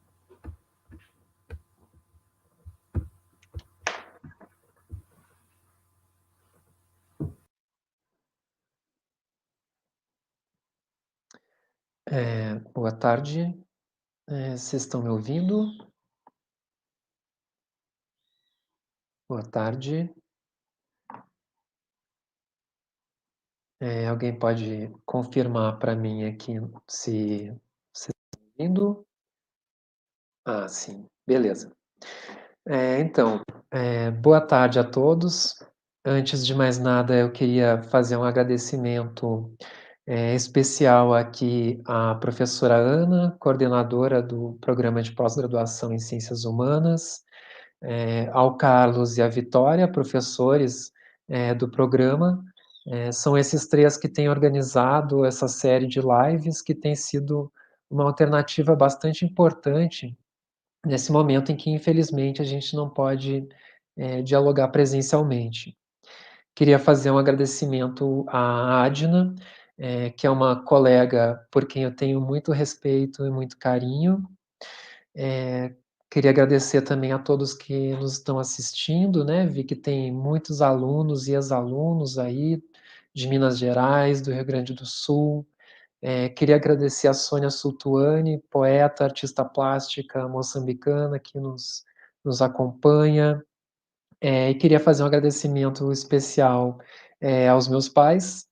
Boa tarde. Vocês estão me ouvindo? Boa tarde. Alguém pode confirmar para mim aqui se vocês estão ouvindo? Ah, sim. Beleza. Então, boa tarde a todos. Antes de mais nada, eu queria fazer um agradecimento especial aqui à professora Ana, coordenadora do Programa de Pós-Graduação em Ciências Humanas, ao Carlos e à Vitória, professores do programa. São esses três que têm organizado essa série de lives, que tem sido uma alternativa bastante importante nesse momento em que, infelizmente, a gente não pode dialogar presencialmente. Queria fazer um agradecimento à Adna, que é uma colega por quem eu tenho muito respeito e muito carinho. Queria agradecer também a todos que nos estão assistindo, né? Vi que tem muitos alunos e ex-alunos aí de Minas Gerais, do Rio Grande do Sul. Queria agradecer a Sônia Sultuani, poeta, artista plástica moçambicana, que nos acompanha. E queria fazer um agradecimento especial aos meus pais,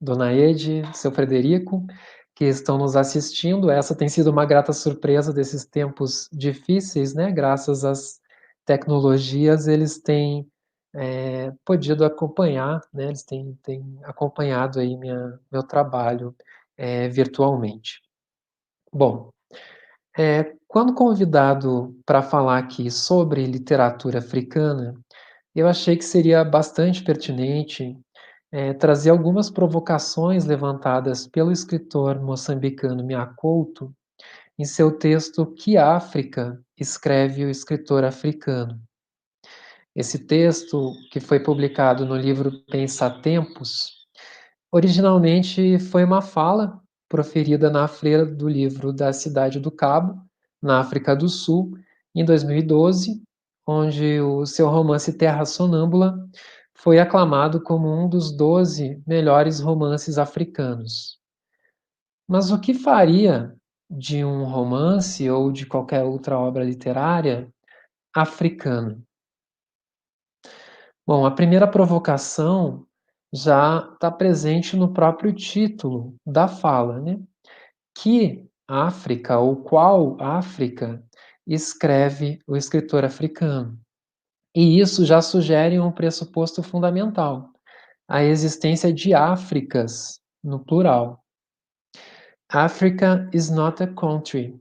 Dona Ede, seu Frederico, que estão nos assistindo. Essa tem sido uma grata surpresa desses tempos difíceis, né? Graças às tecnologias, eles têm podido acompanhar, né? Eles têm acompanhado aí meu trabalho virtualmente. Bom, quando convidado para falar aqui sobre literatura africana, eu achei que seria bastante pertinente trazer algumas provocações levantadas pelo escritor moçambicano Mia Couto em seu texto Que África? Escreve o escritor africano. Esse texto, que foi publicado no livro Pensatempos, originalmente foi uma fala proferida na feira do livro da Cidade do Cabo, na África do Sul, em 2012, onde o seu romance Terra Sonâmbula foi aclamado como um dos 12 melhores romances africanos. Mas o que faria de um romance ou de qualquer outra obra literária africana? Bom, a primeira provocação já está presente no próprio título da fala, né? Que África, ou qual África, escreve o escritor africano. E isso já sugere um pressuposto fundamental, a existência de Áfricas, no plural. Africa is not a country,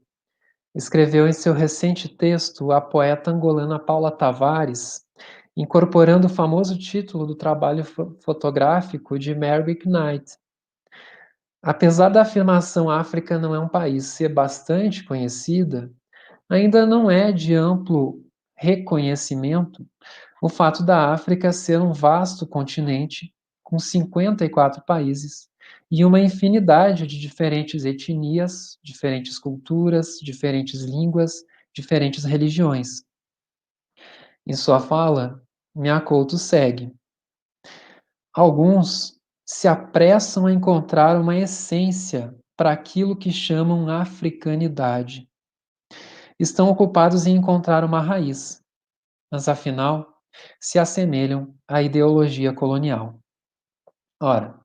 escreveu em seu recente texto a poeta angolana Paula Tavares, incorporando o famoso título do trabalho fotográfico de Merrick Knight. Apesar da afirmação África não é um país ser bastante conhecida, ainda não é de amplo reconhecimento o fato da África ser um vasto continente com 54 países e uma infinidade de diferentes etnias, diferentes culturas, diferentes línguas, diferentes religiões. Em sua fala, Miyakoto segue. Alguns se apressam a encontrar uma essência para aquilo que chamam africanidade. Estão ocupados em encontrar uma raiz, mas afinal se assemelham à ideologia colonial. Ora,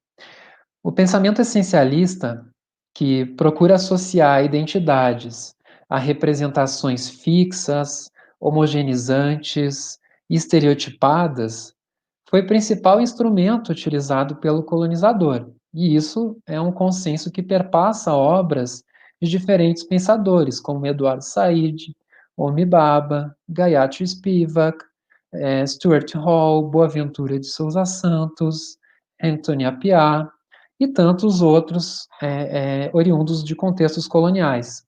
o pensamento essencialista, que procura associar identidades a representações fixas, homogeneizantes e estereotipadas, foi o principal instrumento utilizado pelo colonizador, e isso é um consenso que perpassa obras de diferentes pensadores, como Eduardo Said, Homi Bhabha, Gayatri Spivak, Stuart Hall, Boaventura de Souza Santos, Anthony Appiah e tantos outros oriundos de contextos coloniais.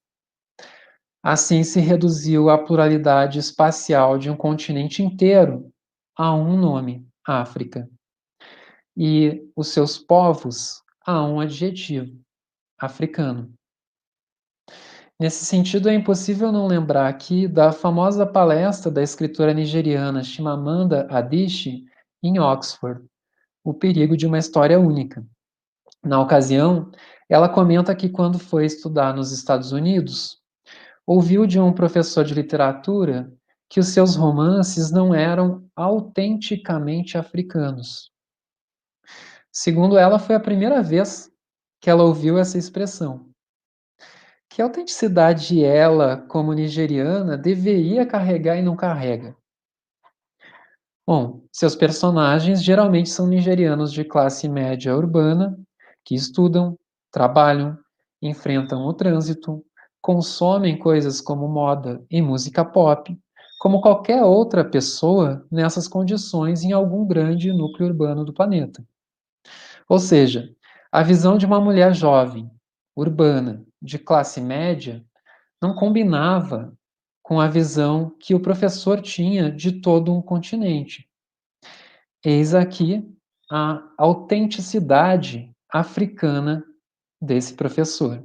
Assim se reduziu a pluralidade espacial de um continente inteiro a um nome, África, e os seus povos a um adjetivo, africano. Nesse sentido, é impossível não lembrar aqui da famosa palestra da escritora nigeriana Chimamanda Adichie em Oxford, O Perigo de uma História Única. Na ocasião, ela comenta que quando foi estudar nos Estados Unidos, ouviu de um professor de literatura que os seus romances não eram autenticamente africanos. Segundo ela, foi a primeira vez que ela ouviu essa expressão. Que autenticidade ela, como nigeriana, deveria carregar e não carrega? Bom, seus personagens geralmente são nigerianos de classe média urbana, que estudam, trabalham, enfrentam o trânsito, consomem coisas como moda e música pop, como qualquer outra pessoa nessas condições em algum grande núcleo urbano do planeta. Ou seja, a visão de uma mulher jovem, urbana, de classe média, não combinava com a visão que o professor tinha de todo um continente. Eis aqui a autenticidade africana desse professor.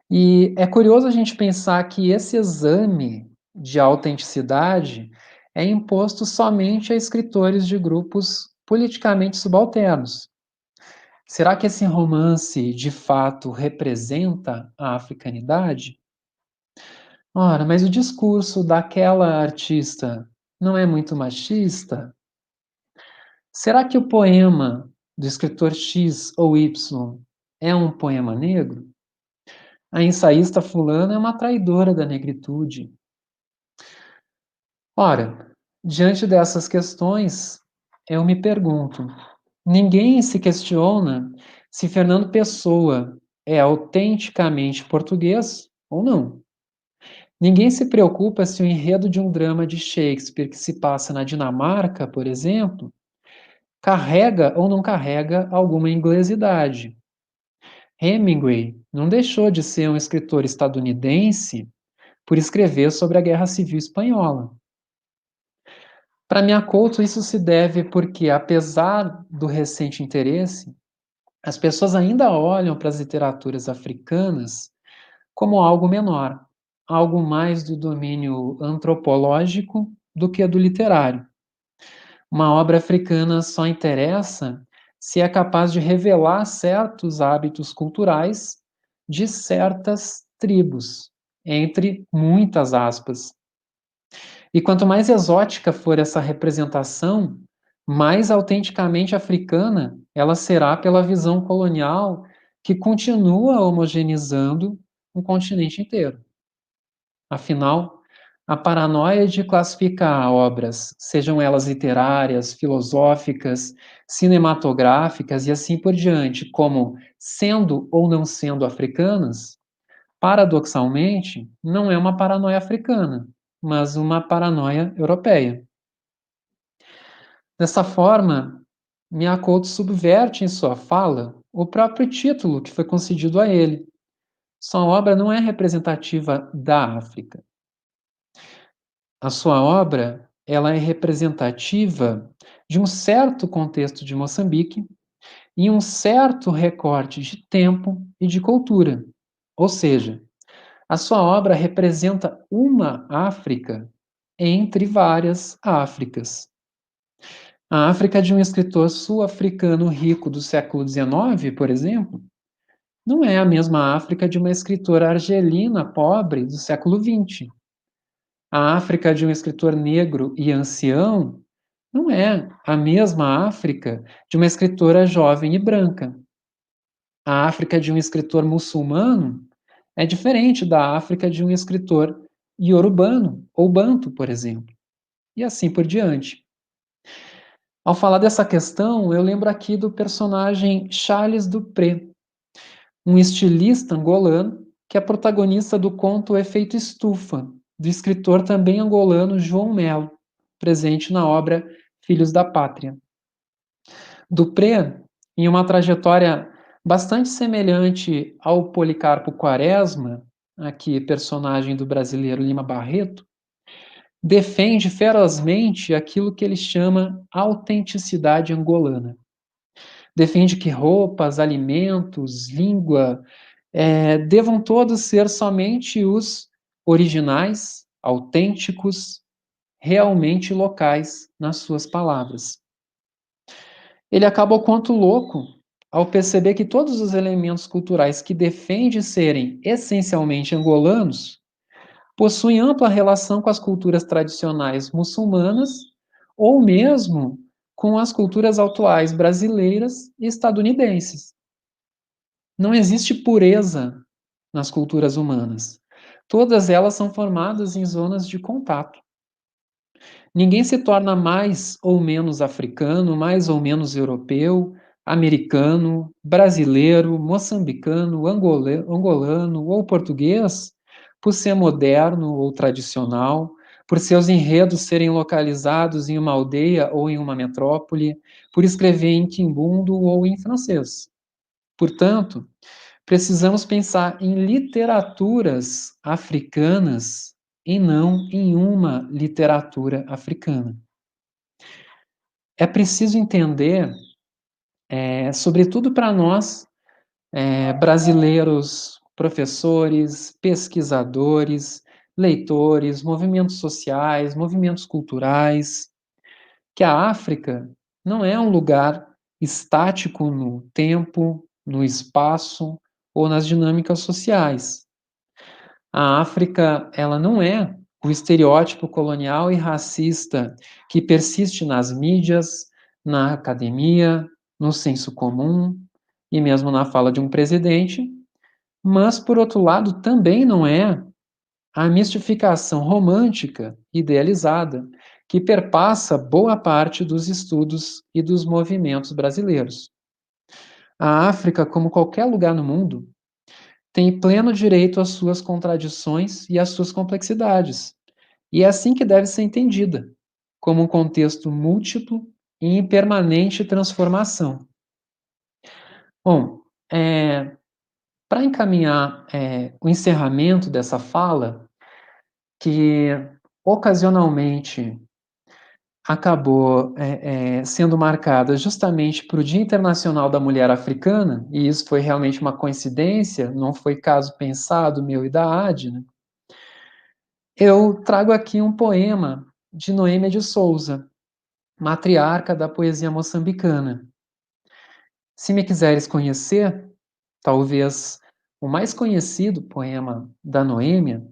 E é curioso a gente pensar que esse exame de autenticidade é imposto somente a escritores de grupos politicamente subalternos. Será que esse romance de fato representa a africanidade? Ora, mas o discurso daquela artista não é muito machista? Será que o poema do escritor X ou Y é um poema negro? A ensaísta fulana é uma traidora da negritude. Ora, diante dessas questões, eu me pergunto: ninguém se questiona se Fernando Pessoa é autenticamente português ou não. Ninguém se preocupa se o enredo de um drama de Shakespeare que se passa na Dinamarca, por exemplo, carrega ou não carrega alguma inglesidade. Hemingway não deixou de ser um escritor estadunidense por escrever sobre a Guerra Civil Espanhola. Para Miyakoto, isso se deve porque, apesar do recente interesse, as pessoas ainda olham para as literaturas africanas como algo menor, algo mais do domínio antropológico do que do literário. Uma obra africana só interessa se é capaz de revelar certos hábitos culturais de certas tribos, entre muitas aspas. E quanto mais exótica for essa representação, mais autenticamente africana ela será pela visão colonial que continua homogeneizando um continente inteiro. Afinal, a paranoia de classificar obras, sejam elas literárias, filosóficas, cinematográficas e assim por diante, como sendo ou não sendo africanas, paradoxalmente, não é uma paranoia africana, mas uma paranoia europeia. Dessa forma, Miyakoto subverte em sua fala o próprio título que foi concedido a ele. Sua obra não é representativa da África. A sua obra, ela é representativa de um certo contexto de Moçambique e um certo recorte de tempo e de cultura. Ou seja, a sua obra representa uma África entre várias Áfricas. A África de um escritor sul-africano rico do século XIX, por exemplo, não é a mesma África de uma escritora argelina pobre do século XX. A África de um escritor negro e ancião não é a mesma África de uma escritora jovem e branca. A África de um escritor muçulmano é diferente da África de um escritor iorubano ou banto, por exemplo. E assim por diante. Ao falar dessa questão, eu lembro aqui do personagem Charles Dupré, um estilista angolano que é protagonista do conto Efeito Estufa, do escritor também angolano João Melo, presente na obra Filhos da Pátria. Dupré, em uma trajetória bastante semelhante ao Policarpo Quaresma, aqui personagem do brasileiro Lima Barreto, defende ferozmente aquilo que ele chama autenticidade angolana. Defende que roupas, alimentos, língua, devam todos ser somente os originais, autênticos, realmente locais nas suas palavras. Ele acaba o quanto louco ao perceber que todos os elementos culturais que defende serem essencialmente angolanos possuem ampla relação com as culturas tradicionais muçulmanas ou mesmo com as culturas atuais brasileiras e estadunidenses. Não existe pureza nas culturas humanas. Todas elas são formadas em zonas de contato. Ninguém se torna mais ou menos africano, mais ou menos europeu, americano, brasileiro, moçambicano, angolano ou português por ser moderno ou tradicional, por seus enredos serem localizados em uma aldeia ou em uma metrópole, por escrever em quimbundo ou em francês. Portanto, precisamos pensar em literaturas africanas e não em uma literatura africana. É preciso entender, sobretudo para nós, brasileiros, professores, pesquisadores, leitores, movimentos sociais, movimentos culturais, que a África não é um lugar estático no tempo, no espaço ou nas dinâmicas sociais. A África, ela não é o estereótipo colonial e racista que persiste nas mídias, na academia, no senso comum e mesmo na fala de um presidente, mas, por outro lado, também não é a mistificação romântica idealizada que perpassa boa parte dos estudos e dos movimentos brasileiros. A África, como qualquer lugar no mundo, tem pleno direito às suas contradições e às suas complexidades. E é assim que deve ser entendida, como um contexto múltiplo e em permanente transformação. Bom, para encaminhar o encerramento dessa fala, que ocasionalmente acabou sendo marcada justamente para o Dia Internacional da Mulher Africana, e isso foi realmente uma coincidência, não foi caso pensado meu e da Adna, eu trago aqui um poema de Noêmia de Souza, matriarca da poesia moçambicana. Se me quiseres conhecer, talvez o mais conhecido poema da Noêmia,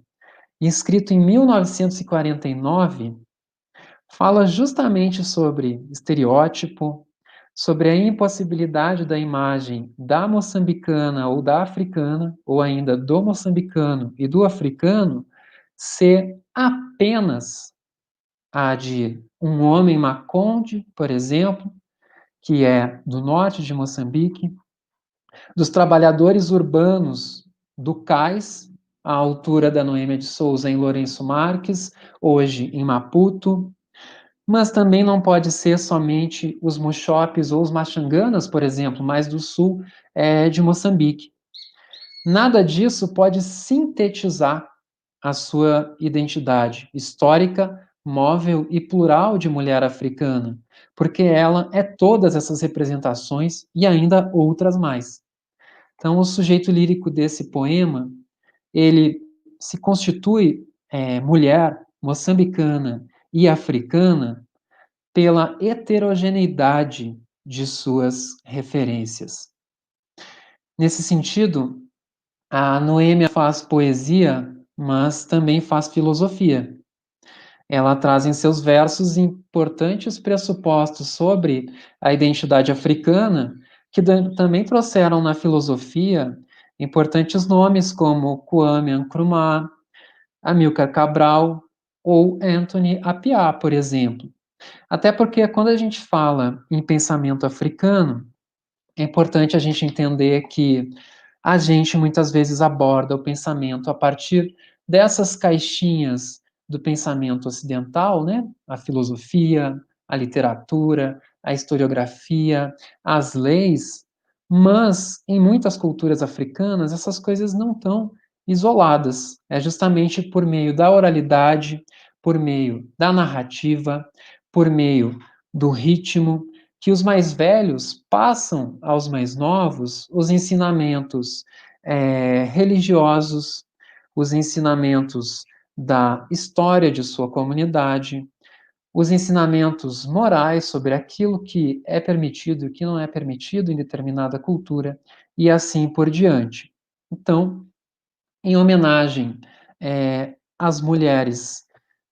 escrito em 1949, fala justamente sobre estereótipo, sobre a impossibilidade da imagem da moçambicana ou da africana, ou ainda do moçambicano e do africano, ser apenas a de um homem Maconde, por exemplo, que é do norte de Moçambique, dos trabalhadores urbanos do Cais, à altura da Noêmia de Souza em Lourenço Marques, hoje em Maputo, mas também não pode ser somente os Muxopes ou os Maxanganas, por exemplo, mais do sul de Moçambique. Nada disso pode sintetizar a sua identidade histórica, móvel e plural de mulher africana, porque ela é todas essas representações e ainda outras mais. Então, o sujeito lírico desse poema, ele se constitui mulher moçambicana e africana pela heterogeneidade de suas referências. Nesse sentido, a Noêmia faz poesia, mas também faz filosofia. Ela traz em seus versos importantes pressupostos sobre a identidade africana, que também trouxeram na filosofia importantes nomes como Kwame Nkrumah, Amilcar Cabral ou Anthony Appiah, por exemplo. Até porque quando a gente fala em pensamento africano, é importante a gente entender que a gente muitas vezes aborda o pensamento a partir dessas caixinhas do pensamento ocidental, né? A filosofia, a literatura, a historiografia, as leis, mas em muitas culturas africanas essas coisas não estão isoladas. É justamente por meio da oralidade, por meio da narrativa, por meio do ritmo, que os mais velhos passam aos mais novos os ensinamentos religiosos, os ensinamentos da história de sua comunidade, os ensinamentos morais sobre aquilo que é permitido e o que não é permitido em determinada cultura, e assim por diante. Então, em homenagem às mulheres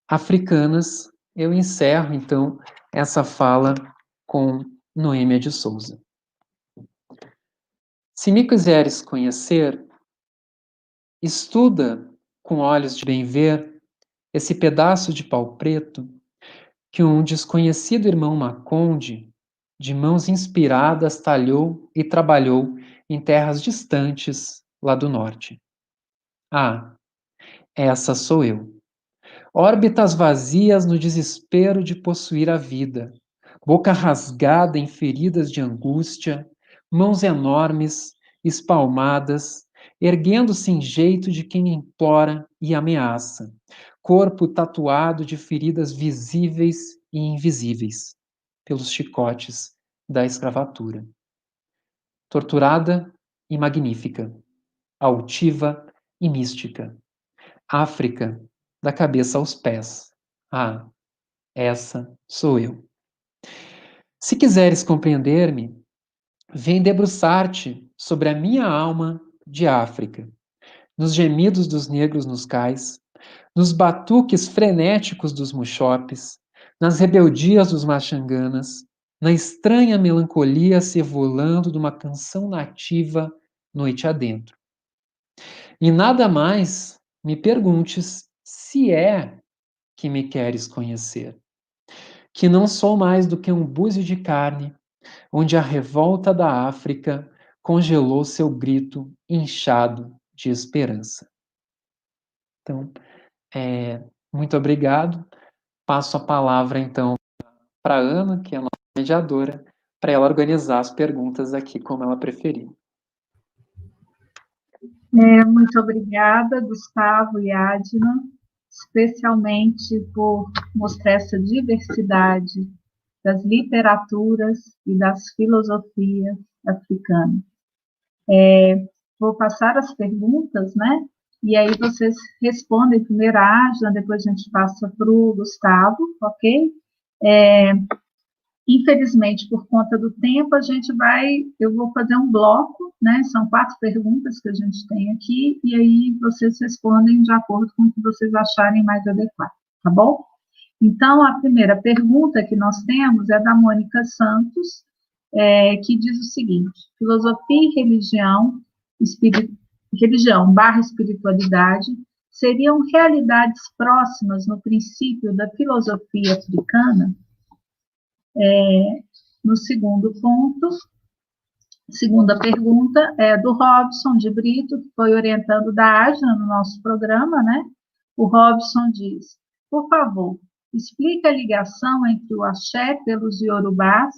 africanas, eu encerro, então, essa fala com Noêmia de Souza. Se me quiseres conhecer, estuda com olhos de bem ver esse pedaço de pau preto que um desconhecido irmão Maconde, de mãos inspiradas, talhou e trabalhou em terras distantes lá do norte. Ah, essa sou eu. Órbitas vazias no desespero de possuir a vida, boca rasgada em feridas de angústia, mãos enormes, espalmadas, erguendo-se em jeito de quem implora e ameaça, corpo tatuado de feridas visíveis e invisíveis, pelos chicotes da escravatura. Torturada e magnífica, altiva e mística. África, da cabeça aos pés. Ah, essa sou eu. Se quiseres compreender-me, vem debruçar-te sobre a minha alma de África, nos gemidos dos negros nos cais, nos batuques frenéticos dos muxopes, nas rebeldias dos maxanganas, na estranha melancolia se evolando de uma canção nativa noite adentro. E nada mais me perguntes se é que me queres conhecer, que não sou mais do que um búzio de carne, onde a revolta da África congelou seu grito inchado de esperança. Então, muito obrigado. Passo a palavra, então, para a Ana, que é a nossa mediadora, para ela organizar as perguntas aqui como ela preferir. Muito obrigada, Gustavo e Adna, especialmente por mostrar essa diversidade das literaturas e das filosofias africanas. Vou passar as perguntas, né? E aí vocês respondem primeiro a Adna, depois a gente passa para o Gustavo, ok? Infelizmente, por conta do tempo, eu vou fazer um bloco, né? São 4 perguntas que a gente tem aqui, e aí vocês respondem de acordo com o que vocês acharem mais adequado, tá bom? Então, a primeira pergunta que nós temos é da Mônica Santos, que diz o seguinte: filosofia e religião/espiritualidade seriam realidades próximas no princípio da filosofia africana? No segundo ponto, segunda pergunta é do Robson de Brito, que foi orientando da Adna no nosso programa, né? O Robson diz: por favor, explique a ligação entre o axé pelos iorubás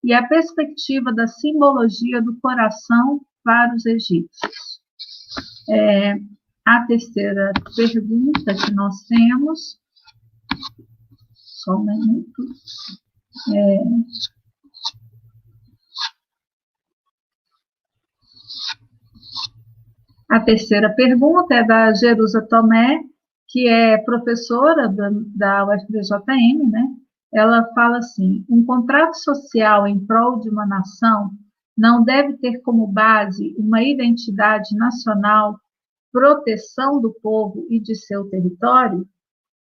e a perspectiva da simbologia do coração para os egípcios. A terceira pergunta que nós temos, só um minuto, a terceira pergunta é da Jerusa Tomé, que é professora da UFRJ-M, né? Ela fala assim: um contrato social em prol de uma nação não deve ter como base uma identidade nacional, proteção do povo e de seu território?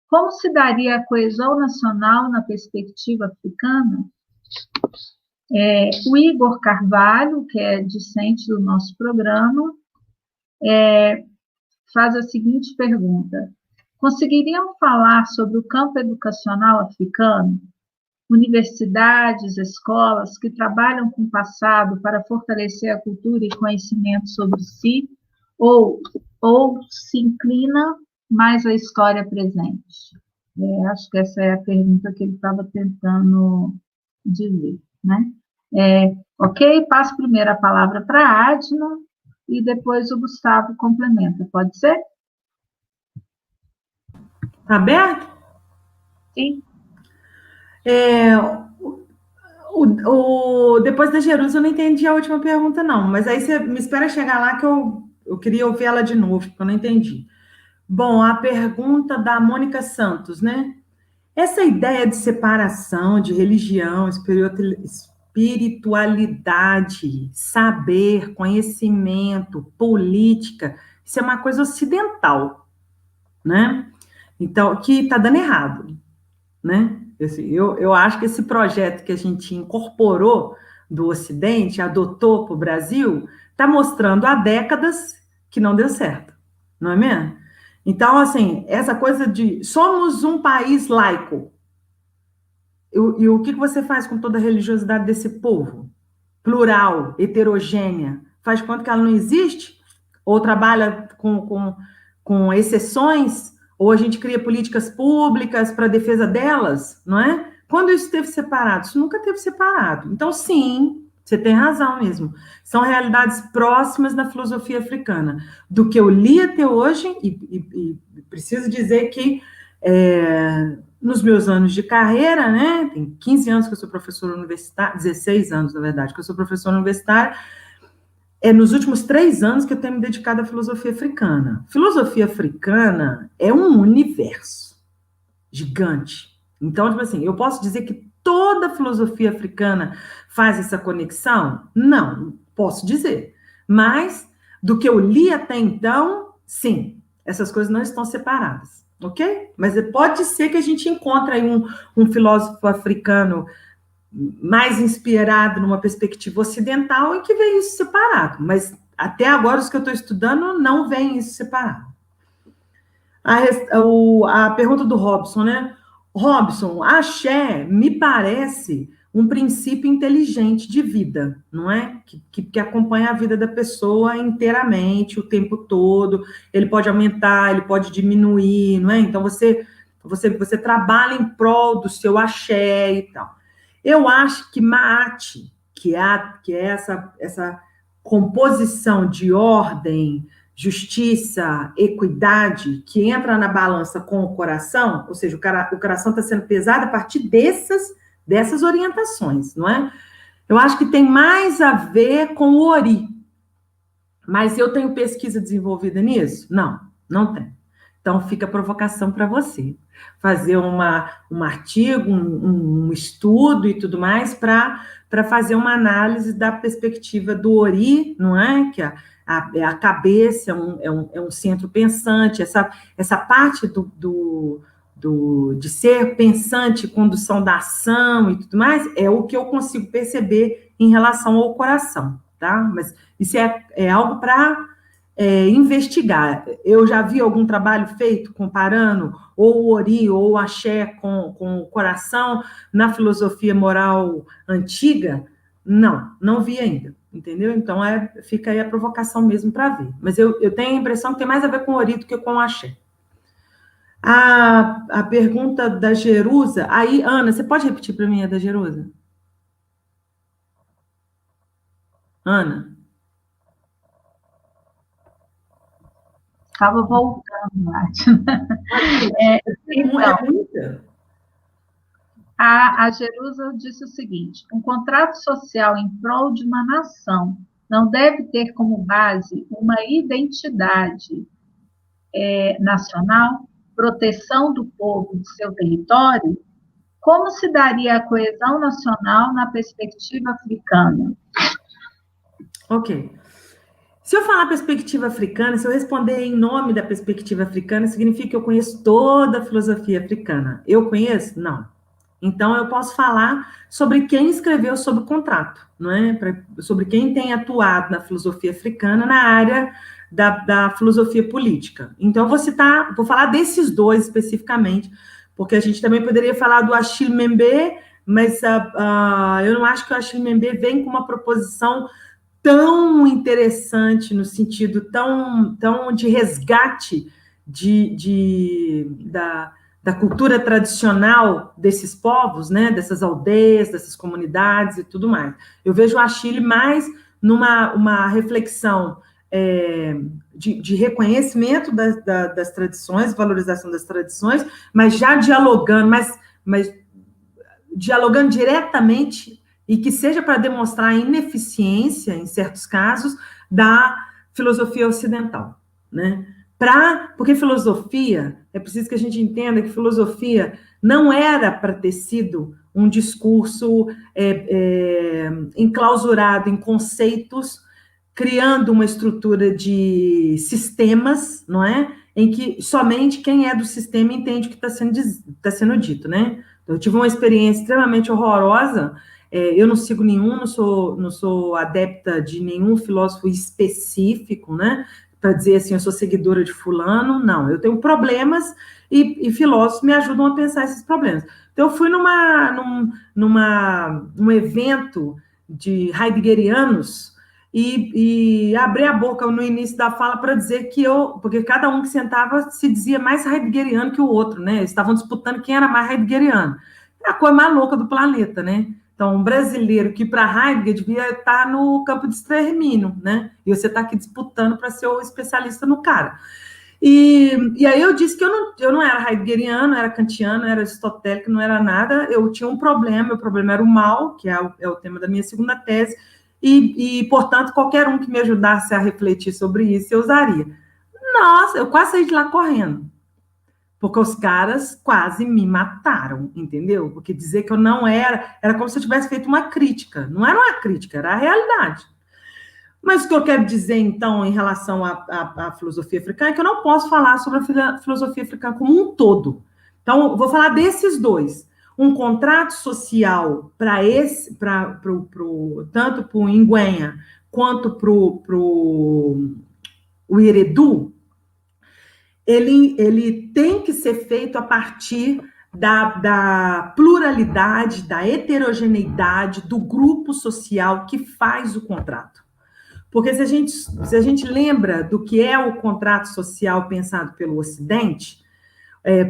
Como se daria a coesão nacional na perspectiva africana? O Igor Carvalho, que é discente do nosso programa, faz a seguinte pergunta: conseguiriam falar sobre o campo educacional africano? Universidades, escolas que trabalham com o passado para fortalecer a cultura e conhecimento sobre si, ou se inclina mais à história presente? Acho que essa é a pergunta que ele estava tentando dizer, né? Ok? Passo primeiro a palavra para a Adna e depois o Gustavo complementa, pode ser? Está aberto? Sim. Depois da Jerusa, eu não entendi a última pergunta, não. Mas aí você me espera chegar lá que eu queria ouvir ela de novo, porque eu não entendi. Bom, a pergunta da Mônica Santos, né? Essa ideia de separação de religião, espiritualidade, saber, conhecimento, política, isso é uma coisa ocidental, né? Então, que está dando errado, né? Eu acho que esse projeto que a gente incorporou do Ocidente, adotou para o Brasil, está mostrando há décadas que não deu certo, não é mesmo? Então, assim, essa coisa de somos um país laico, e o que você faz com toda a religiosidade desse povo? Plural, heterogênea, faz conta que ela não existe? Ou trabalha com exceções? Ou a gente cria políticas públicas para a defesa delas, não é? Quando isso esteve separado? Isso nunca esteve separado. Então, sim, você tem razão mesmo. São realidades próximas da filosofia africana. Do que eu li até hoje, e preciso dizer que nos meus anos de carreira, né, tem 15 anos que eu sou professora universitária, 16 anos, na verdade, que eu sou professora universitária, nos últimos 3 anos que eu tenho me dedicado à filosofia africana. Filosofia africana é um universo gigante. Então, tipo assim, eu posso dizer que toda a filosofia africana faz essa conexão? Não posso dizer. Mas, do que eu li até então, sim, essas coisas não estão separadas, ok? Mas pode ser que a gente encontre aí um filósofo africano mais inspirado numa perspectiva ocidental e que vê isso separado. Mas, até agora, os que eu estou estudando não veem isso separado. A pergunta do Robson, né? Robson, axé me parece um princípio inteligente de vida, não é? Que acompanha a vida da pessoa inteiramente, o tempo todo. Ele pode aumentar, ele pode diminuir, não é? Então, você trabalha em prol do seu axé e tal. Eu acho que Maat, que é essa composição de ordem, justiça, equidade, que entra na balança com o coração, ou seja, o coração está sendo pesado a partir dessas orientações, não é? Eu acho que tem mais a ver com o Ori. Mas eu tenho pesquisa desenvolvida nisso? Não tenho. Então, fica a provocação para você. Fazer um artigo, um estudo e tudo mais, para fazer uma análise da perspectiva do Ori, não é? Que a cabeça é um centro pensante, essa parte do de ser pensante, condução da ação e tudo mais, é o que eu consigo perceber em relação ao coração, tá? Mas isso é algo para investigar. Eu já vi algum trabalho feito comparando ou o Ori ou o Axé com o coração na filosofia moral antiga? Não vi ainda, entendeu? Então, fica aí a provocação mesmo para ver. Mas eu tenho a impressão que tem mais a ver com o Ori do que com o Axé. A pergunta da Jerusa, aí, Ana, você pode repetir para mim a da Jerusa? Ana? Estava voltando, acho. Então, a Jerusa disse o seguinte: um contrato social em prol de uma nação não deve ter como base uma identidade nacional, proteção do povo de seu território. Como se daria a coesão nacional na perspectiva africana? Ok. Se eu falar perspectiva africana, se eu responder em nome da perspectiva africana, significa que eu conheço toda a filosofia africana. Eu conheço? Não. Então, eu posso falar sobre quem escreveu sobre o contrato, não é? Sobre quem tem atuado na filosofia africana na área da filosofia política. Então, vou falar desses dois especificamente, porque a gente também poderia falar do Achille Mbembe, mas eu não acho que o Achille Mbembe vem com uma proposição tão interessante, no sentido tão de resgate da cultura tradicional desses povos, né, dessas aldeias, dessas comunidades e tudo mais. Eu vejo o Achille mais numa reflexão de reconhecimento das tradições, valorização das tradições, mas já dialogando, mas dialogando diretamente e que seja para demonstrar a ineficiência, em certos casos, da filosofia ocidental, né? Porque filosofia, é preciso que a gente entenda que filosofia não era para ter sido um discurso enclausurado em conceitos, criando uma estrutura de sistemas, não é? Em que somente quem é do sistema entende o que está sendo dito, né? Eu tive uma experiência extremamente horrorosa. Eu não sigo nenhum, não sou adepta de nenhum filósofo específico, né? Para dizer assim, eu sou seguidora de fulano, não. Eu tenho problemas e filósofos me ajudam a pensar esses problemas. Então, eu fui num evento de heideggerianos e abri a boca no início da fala para dizer que porque cada um que sentava se dizia mais heideggeriano que o outro, né? Eles estavam disputando quem era mais heideggeriano. É a coisa mais louca do planeta, né? Então, um brasileiro que para Heidegger devia estar no campo de extermínio, né? E você está aqui disputando para ser o especialista no cara. E aí eu disse que eu não era heideggeriano, era kantiano, era aristotélico, não era nada. Eu tinha um problema, meu problema era o mal, que é o tema da minha segunda tese, portanto, qualquer um que me ajudasse a refletir sobre isso, eu usaria. Nossa, eu quase saí de lá correndo. Porque os caras quase me mataram, entendeu? Porque dizer que eu não era como se eu tivesse feito uma crítica. Não era uma crítica, era a realidade. Mas o que eu quero dizer, então, em relação à filosofia africana, é que eu não posso falar sobre a filosofia africana como um todo. Então, eu vou falar desses dois. Um contrato social tanto para o Nguyen quanto para o Iredu, ele tem que ser feito a partir da pluralidade, da heterogeneidade do grupo social que faz o contrato. Porque se a gente lembra do que é o contrato social pensado pelo Ocidente,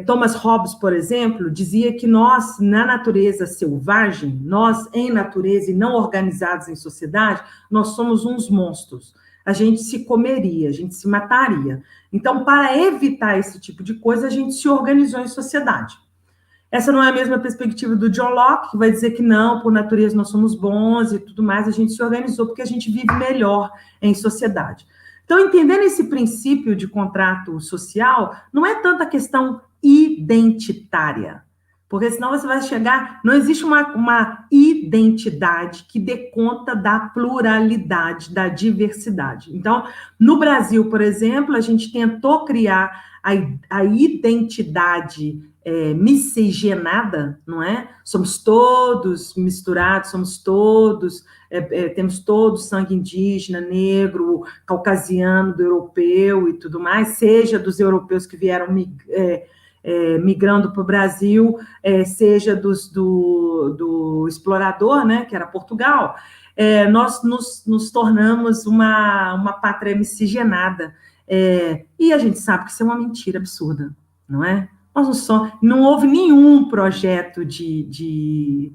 Thomas Hobbes, por exemplo, dizia que nós, na natureza selvagem, nós, em natureza e não organizados em sociedade, nós somos uns monstros. A gente se comeria, a gente se mataria. Então, para evitar esse tipo de coisa, a gente se organizou em sociedade. Essa não é a mesma perspectiva do John Locke, que vai dizer que não, por natureza nós somos bons e tudo mais, a gente se organizou porque a gente vive melhor em sociedade. Então, entendendo esse princípio de contrato social, não é tanta questão identitária, Porque senão você vai chegar... Não existe uma identidade que dê conta da pluralidade, da diversidade. Então, no Brasil, por exemplo, a gente tentou criar a identidade miscigenada, não é? Somos todos misturados, somos todos... temos todo sangue indígena, negro, caucasiano, do europeu e tudo mais, seja dos europeus que vieram migrando para o Brasil, seja do explorador, né, que era Portugal, nós nos tornamos uma pátria miscigenada. E a gente sabe que isso é uma mentira absurda, não é? Não houve nenhum projeto de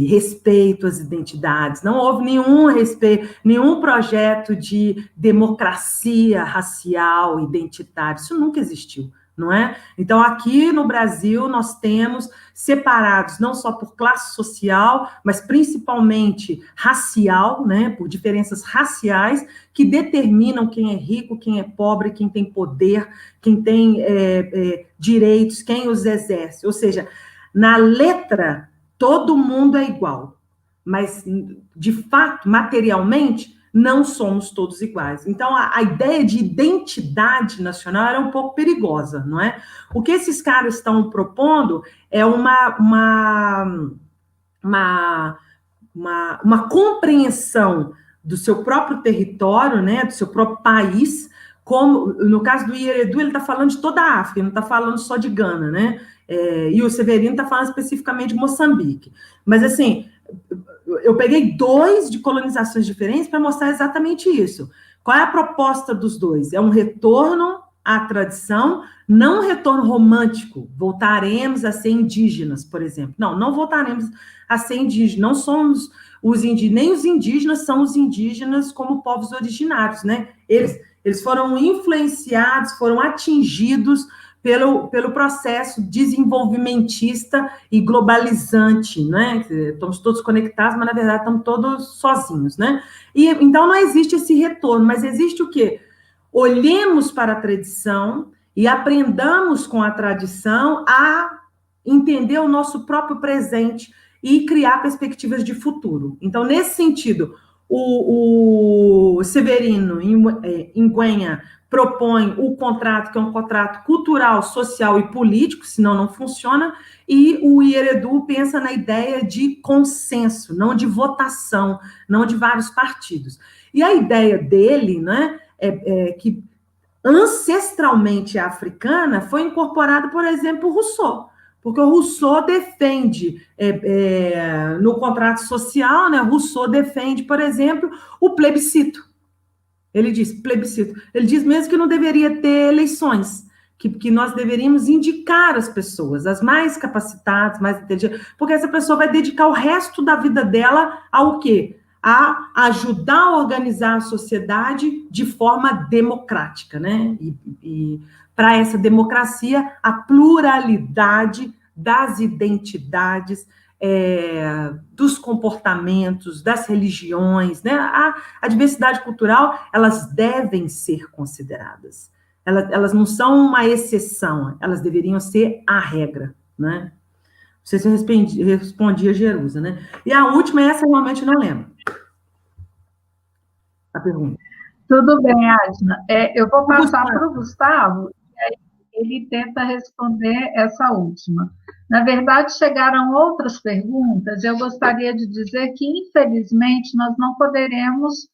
respeito às identidades, não houve nenhum projeto de democracia racial, identitária, isso nunca existiu, não é? Então, aqui no Brasil, nós temos separados não só por classe social, mas principalmente racial, né, por diferenças raciais, que determinam quem é rico, quem é pobre, quem tem poder, quem tem direitos, quem os exerce. Ou seja, na letra, todo mundo é igual, mas, de fato, materialmente, não somos todos iguais. Então, a ideia de identidade nacional era um pouco perigosa, não é? O que esses caras estão propondo é uma compreensão do seu próprio território, né, do seu próprio país, como, no caso do Iheredu, ele está falando de toda a África, não está falando só de Gana, né? E o Severino está falando especificamente de Moçambique. Mas, assim, eu peguei 2 de colonizações diferentes para mostrar exatamente isso. Qual é a proposta dos 2? É um retorno à tradição, não um retorno romântico, voltaremos a ser indígenas, por exemplo. Não voltaremos a ser indígenas, não somos os indígenas, nem os indígenas são os indígenas como povos originários, né? Eles foram influenciados, foram atingidos pelo processo desenvolvimentista e globalizante, né? Estamos todos conectados, mas, na verdade, estamos todos sozinhos, né? E, então, não existe esse retorno, mas existe o quê? Olhemos para a tradição e aprendamos com a tradição a entender o nosso próprio presente e criar perspectivas de futuro. Então, nesse sentido, o Severino, em Guenha, propõe o contrato, que é um contrato cultural, social e político, senão não funciona, e o Iheredu pensa na ideia de consenso, não de votação, não de vários partidos. E a ideia dele, né, que ancestralmente africana, foi incorporada, por exemplo, o Rousseau, porque o Rousseau defende, no contrato social, né, Rousseau defende, por exemplo, o plebiscito. Ele diz plebiscito. Ele diz mesmo que não deveria ter eleições, que nós deveríamos indicar as pessoas, as mais capacitadas, mais inteligentes, porque essa pessoa vai dedicar o resto da vida dela ao quê? A ajudar a organizar a sociedade de forma democrática, né? E para essa democracia, a pluralidade das identidades, dos comportamentos, das religiões, né? A diversidade cultural, elas devem ser consideradas. Elas não são uma exceção, elas deveriam ser a regra, né? Não sei se eu respondi a Jerusa, né? E a última, essa realmente eu não lembro. A pergunta. Tudo bem, Adna. Eu vou passar para o Gustavo, e aí ele tenta responder essa última. Na verdade, chegaram outras perguntas, eu gostaria de dizer que, infelizmente, nós não poderemos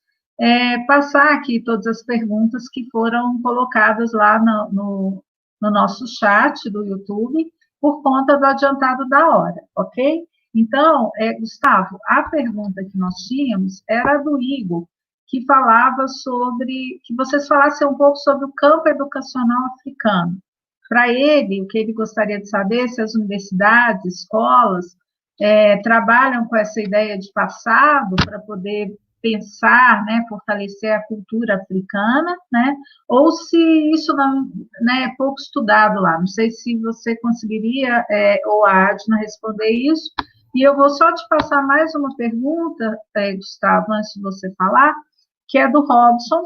passar aqui todas as perguntas que foram colocadas lá no nosso chat do YouTube, por conta do adiantado da hora, ok? Então, Gustavo, a pergunta que nós tínhamos era do Igor, que falava sobre, que vocês falassem um pouco sobre o campo educacional africano. Para ele, o que ele gostaria de saber é se as universidades, escolas, trabalham com essa ideia de passado para poder pensar, né, fortalecer a cultura africana, né, ou se isso não, né, é pouco estudado lá. Não sei se você conseguiria, ou a Adna, responder isso. E eu vou só te passar mais uma pergunta, Gustavo, antes de você falar, que é do Robson,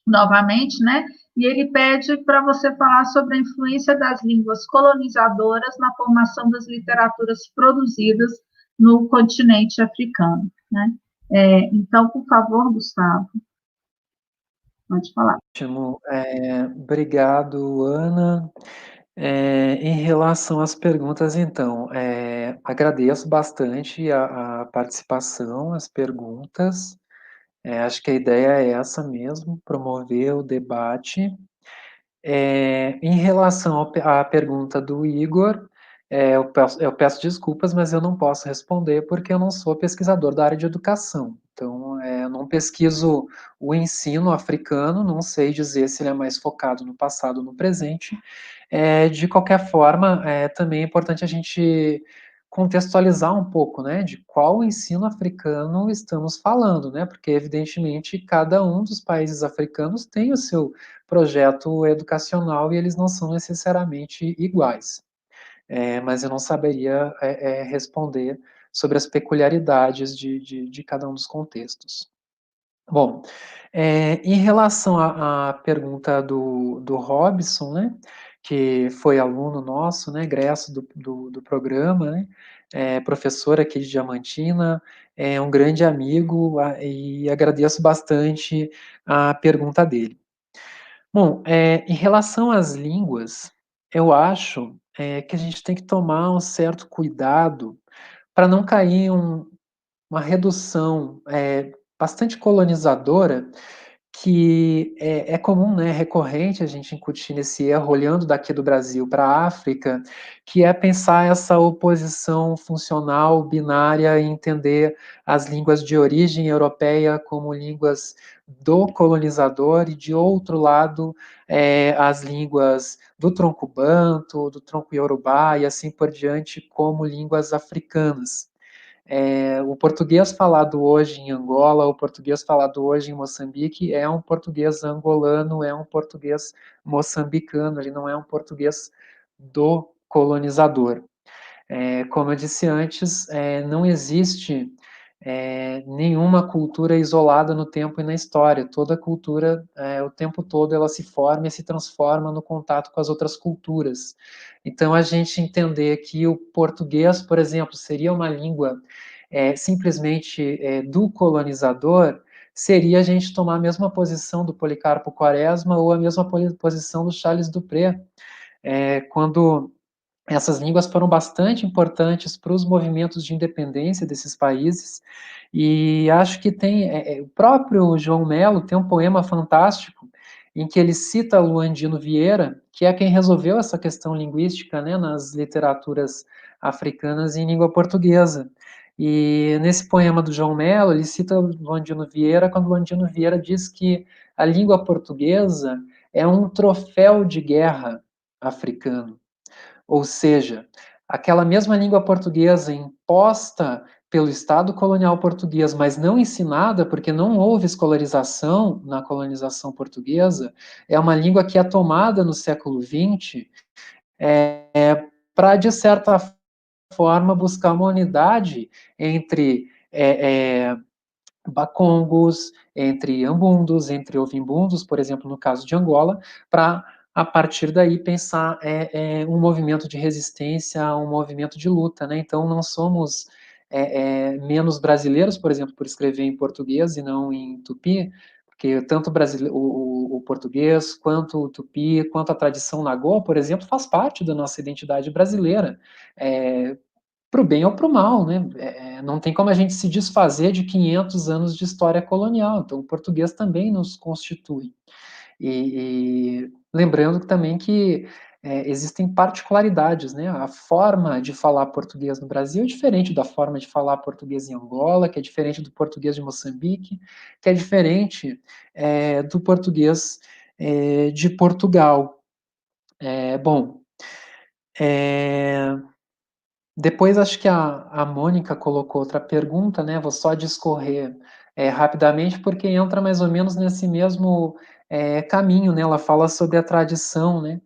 novamente, né? e ele pede para você falar sobre a influência das línguas colonizadoras na formação das literaturas produzidas no continente africano, né? Então, por favor, Gustavo, pode falar. Ótimo. Obrigado, Ana. Em relação às perguntas, então, agradeço bastante a participação, as perguntas. Acho que a ideia é essa mesmo, promover o debate. Em relação à pergunta do Igor, eu peço desculpas, mas eu não posso responder porque eu não sou pesquisador da área de educação. Então, eu não pesquiso o ensino africano, não sei dizer se ele é mais focado no passado ou no presente. De qualquer forma, também é importante a gente contextualizar um pouco, né, de qual ensino africano estamos falando, né, porque evidentemente cada um dos países africanos tem o seu projeto educacional e eles não são necessariamente iguais. Mas eu não saberia responder sobre as peculiaridades de cada um dos contextos. Bom, em relação à pergunta do Robson, né, que foi aluno nosso, né, egresso do programa, né, professor aqui de Diamantina, é um grande amigo e agradeço bastante a pergunta dele. Bom, em relação às línguas, eu acho que a gente tem que tomar um certo cuidado para não cair em uma redução bastante colonizadora que é comum, né, recorrente a gente incutir nesse erro, olhando daqui do Brasil para a África, que é pensar essa oposição funcional, binária, e entender as línguas de origem europeia como línguas do colonizador, e de outro lado, as línguas do tronco banto, do tronco iorubá, e assim por diante, como línguas africanas. O português falado hoje em Angola, o português falado hoje em Moçambique é um português angolano, é um português moçambicano, ele não é um português do colonizador. Como eu disse antes, não existe nenhuma cultura isolada no tempo e na história. Toda cultura, o tempo todo, ela se forma e se transforma no contato com as outras culturas. Então, a gente entender que o português, por exemplo, seria uma língua simplesmente do colonizador, seria a gente tomar a mesma posição do Policarpo Quaresma ou a mesma posição do Charles Dupré, quando essas línguas foram bastante importantes para os movimentos de independência desses países, e acho que tem o próprio João Melo tem um poema fantástico em que ele cita Luandino Vieira, que é quem resolveu essa questão linguística, né, nas literaturas africanas em língua portuguesa. E nesse poema do João Melo, ele cita Luandino Vieira, quando Luandino Vieira diz que a língua portuguesa é um troféu de guerra africano. Ou seja, aquela mesma língua portuguesa imposta pelo Estado colonial português, mas não ensinada, porque não houve escolarização na colonização portuguesa, é uma língua que é tomada no século XX para, de certa forma, buscar uma unidade entre Bakongos, entre Ambundos, entre Ovimbundos, por exemplo, no caso de Angola, para, a partir daí, pensar um movimento de resistência, um movimento de luta, né? Então, não somos menos brasileiros, por exemplo, por escrever em português e não em tupi, porque tanto o português, quanto o tupi, quanto a tradição nagô, por exemplo, faz parte da nossa identidade brasileira. Para o bem ou para o mal, né? Não tem como a gente se desfazer de 500 anos de história colonial, então o português também nos constitui. E lembrando também que existem particularidades, né? A forma de falar português no Brasil é diferente da forma de falar português em Angola, que é diferente do português de Moçambique, que é diferente do português de Portugal. Bom, depois acho que a Mônica colocou outra pergunta, né? Vou só discorrer rapidamente, porque entra mais ou menos nesse mesmo caminho, né? Ela fala sobre a tradição, né?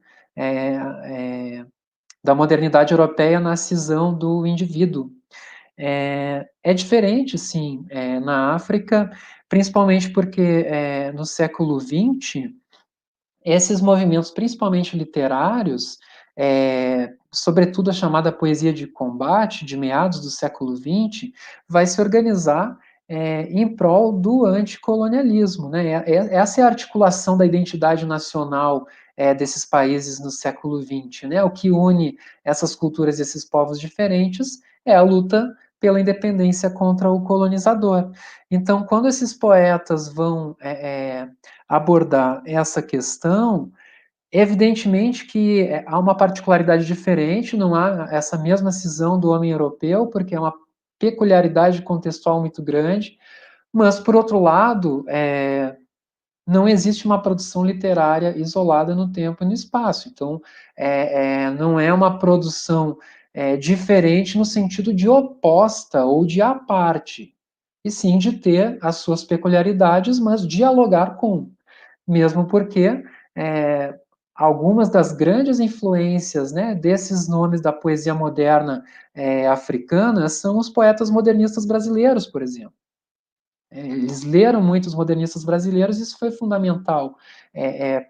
Da modernidade europeia na cisão do indivíduo. É diferente, sim, na África, principalmente porque no século XX esses movimentos, principalmente literários, sobretudo a chamada poesia de combate, de meados do século XX, vai se organizar em prol do anticolonialismo, né? Essa é a articulação da identidade nacional desses países no século XX, né? O que une essas culturas, esses povos diferentes, é a luta pela independência contra o colonizador. Então, quando esses poetas vão abordar essa questão, evidentemente que há uma particularidade diferente, não há essa mesma cisão do homem europeu, porque é uma peculiaridade contextual muito grande, mas, por outro lado, não existe uma produção literária isolada no tempo e no espaço. Então, não é uma produção diferente no sentido de oposta ou de à parte, e sim de ter as suas peculiaridades, mas dialogar com. Mesmo porque algumas das grandes influências, né, desses nomes da poesia moderna africana são os poetas modernistas brasileiros, por exemplo. Eles leram muitos modernistas brasileiros e isso foi fundamental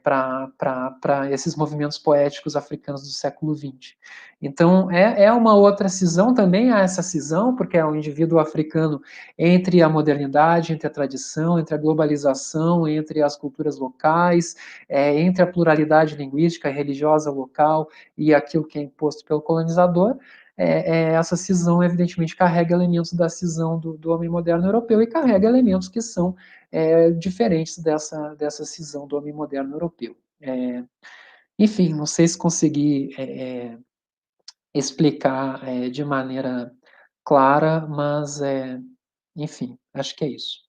para esses movimentos poéticos africanos do século XX. Então, é uma outra cisão, também há essa cisão, porque é o indivíduo africano entre a modernidade, entre a tradição, entre a globalização, entre as culturas locais, entre a pluralidade linguística e religiosa local e aquilo que é imposto pelo colonizador. Essa cisão, evidentemente, carrega elementos da cisão do homem moderno europeu e carrega elementos que são diferentes dessa cisão do homem moderno europeu. Enfim, não sei se consegui explicar de maneira clara, mas, enfim, acho que é isso.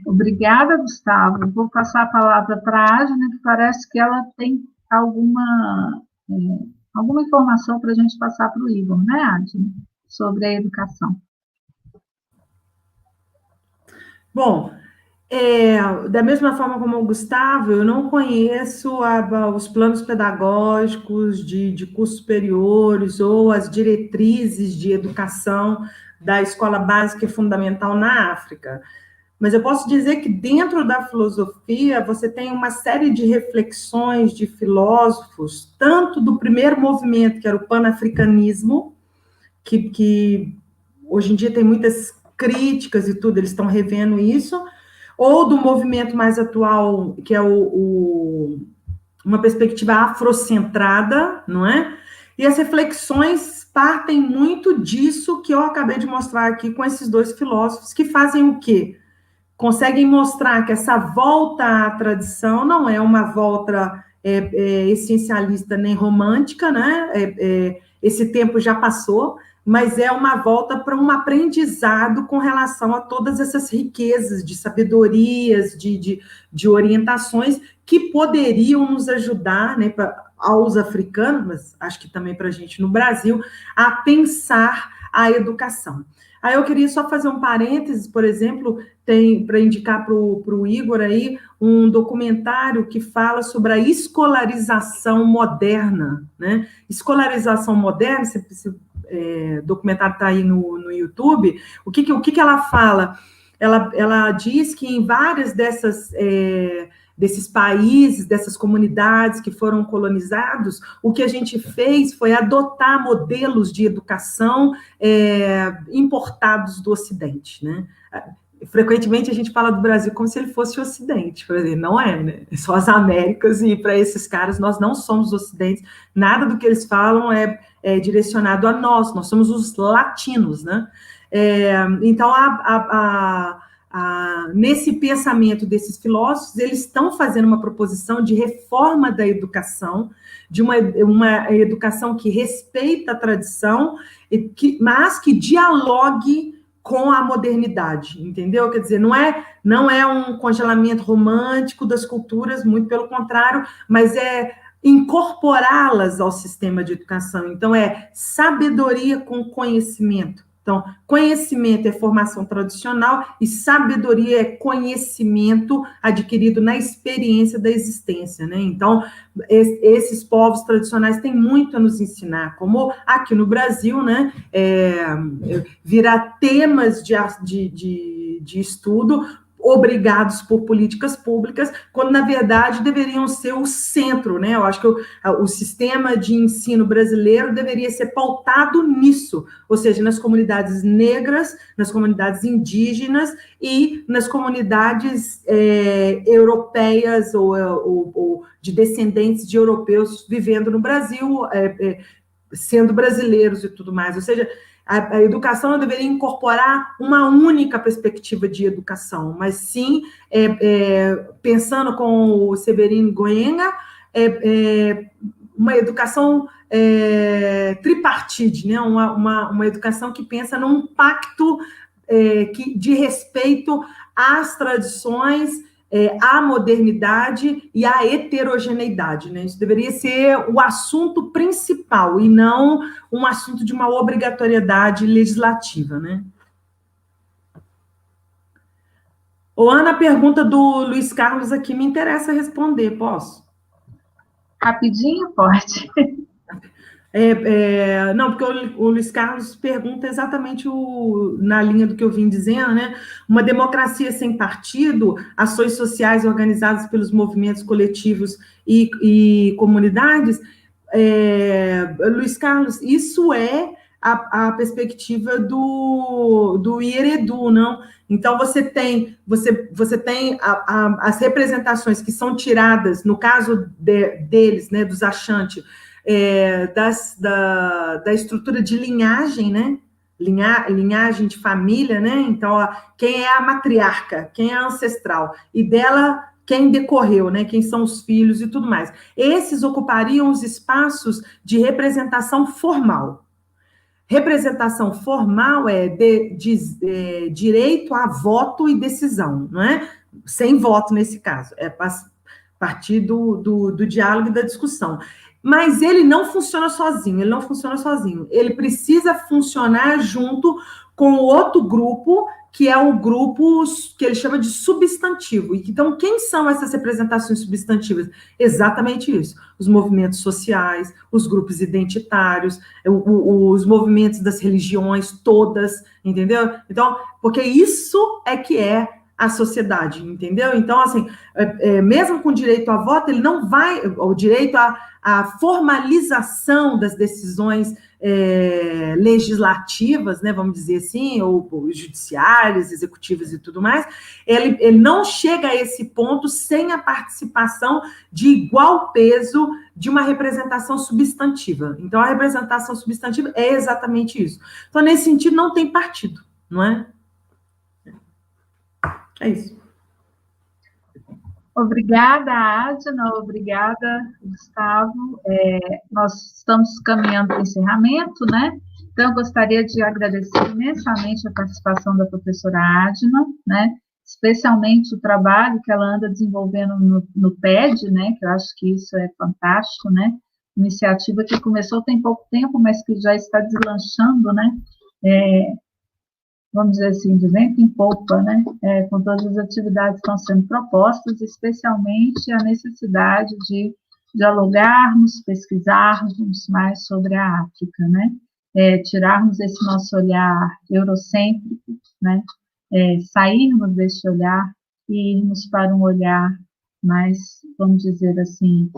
Obrigada, Gustavo. Vou passar a palavra para a Ágina, que parece que ela tem alguma informação para a gente passar para o Igor, né, Ágina? Sobre a educação. Bom, da mesma forma como o Gustavo, eu não conheço os planos pedagógicos de cursos superiores ou as diretrizes de educação da escola básica e fundamental na África. Mas eu posso dizer que dentro da filosofia você tem uma série de reflexões de filósofos, tanto do primeiro movimento, que era o panafricanismo, que hoje em dia tem muitas críticas e tudo, eles estão revendo isso, ou do movimento mais atual, que é uma perspectiva afrocentrada, não é? E as reflexões partem muito disso que eu acabei de mostrar aqui com esses dois filósofos, que fazem o quê? Conseguem mostrar que essa volta à tradição não é uma volta essencialista nem romântica, né? Esse tempo já passou, mas é uma volta para um aprendizado com relação a todas essas riquezas de sabedorias, de orientações que poderiam nos ajudar, né, aos africanos, mas acho que também para a gente no Brasil, a pensar a educação. Aí eu queria só fazer um parênteses, por exemplo, tem para indicar para o Igor aí um documentário que fala sobre a escolarização moderna, né? Escolarização moderna, esse documentário está aí no YouTube. O que ela fala? Ela diz que em várias desses países, dessas comunidades que foram colonizados, o que a gente fez foi adotar modelos de educação importados do Ocidente, né? Frequentemente a gente fala do Brasil como se ele fosse o Ocidente, por exemplo, não é, né? Só as Américas, e para esses caras nós não somos Ocidentes, nada do que eles falam é direcionado a nós somos os latinos, né? Então, nesse pensamento desses filósofos, eles estão fazendo uma proposição de reforma da educação, de uma educação que respeita a tradição, mas que dialogue com a modernidade, entendeu? Quer dizer, não é um congelamento romântico das culturas, muito pelo contrário, mas é incorporá-las ao sistema de educação. Então, é sabedoria com conhecimento. Então, conhecimento é formação tradicional e sabedoria é conhecimento adquirido na experiência da existência, né? Então, esses povos tradicionais têm muito a nos ensinar, como aqui no Brasil, né? Virar temas de estudo obrigados por políticas públicas, quando, na verdade, deveriam ser o centro, né? Eu acho que o sistema de ensino brasileiro deveria ser pautado nisso, ou seja, nas comunidades negras, nas comunidades indígenas e nas comunidades europeias ou de descendentes de europeus vivendo no Brasil, sendo brasileiros e tudo mais, ou seja, a educação não deveria incorporar uma única perspectiva de educação, mas sim, pensando com o Severino Goenga, uma educação tripartite, né? Uma educação que pensa num pacto de respeito às tradições, à modernidade e à heterogeneidade, né? Isso deveria ser o assunto principal e não um assunto de uma obrigatoriedade legislativa, né? Ana, a pergunta do Luiz Carlos aqui me interessa responder, posso? Rapidinho, pode. Não, porque o Luiz Carlos pergunta exatamente na linha do que eu vim dizendo, né? Uma democracia sem partido, ações sociais organizadas pelos movimentos coletivos e comunidades. Luiz Carlos, isso é a perspectiva do IEREDU, não? Então, você tem as representações que são tiradas, no caso deles, né, dos Ashanti, da estrutura de linhagem, né? Linhagem de família, né? Então, quem é a matriarca, quem é a ancestral, e dela quem decorreu, né? Quem são os filhos e tudo mais. Esses ocupariam os espaços de representação formal. Representação formal direito a voto e decisão, não é? Sem voto nesse caso, partir do diálogo e da discussão. Mas ele não funciona sozinho, ele precisa funcionar junto com outro grupo, que é o grupo que ele chama de substantivo. Então, quem são essas representações substantivas? Exatamente isso. Os movimentos sociais, os grupos identitários, os movimentos das religiões todas, entendeu? Então, porque isso é que é a sociedade, entendeu? Então, assim, mesmo com direito a voto, ele não vai, o direito à formalização das decisões legislativas, né, vamos dizer assim, ou judiciárias, executivas e tudo mais, ele não chega a esse ponto sem a participação de igual peso de uma representação substantiva. Então, a representação substantiva é exatamente isso. Então, nesse sentido, não tem partido, não é? É isso. Obrigada, Adna, obrigada, Gustavo. Nós estamos caminhando para o encerramento, né? Então, eu gostaria de agradecer imensamente a participação da professora Adna, né? Especialmente o trabalho que ela anda desenvolvendo no PED, né? Que eu acho que isso é fantástico, né? Iniciativa que começou tem pouco tempo, mas que já está deslanchando, né? Vamos dizer assim, de vento em popa, né? Com todas as atividades que estão sendo propostas, especialmente a necessidade de dialogarmos, pesquisarmos mais sobre a África, né? Tirarmos esse nosso olhar eurocêntrico, né? Sairmos desse olhar e irmos para um olhar mais, vamos dizer assim,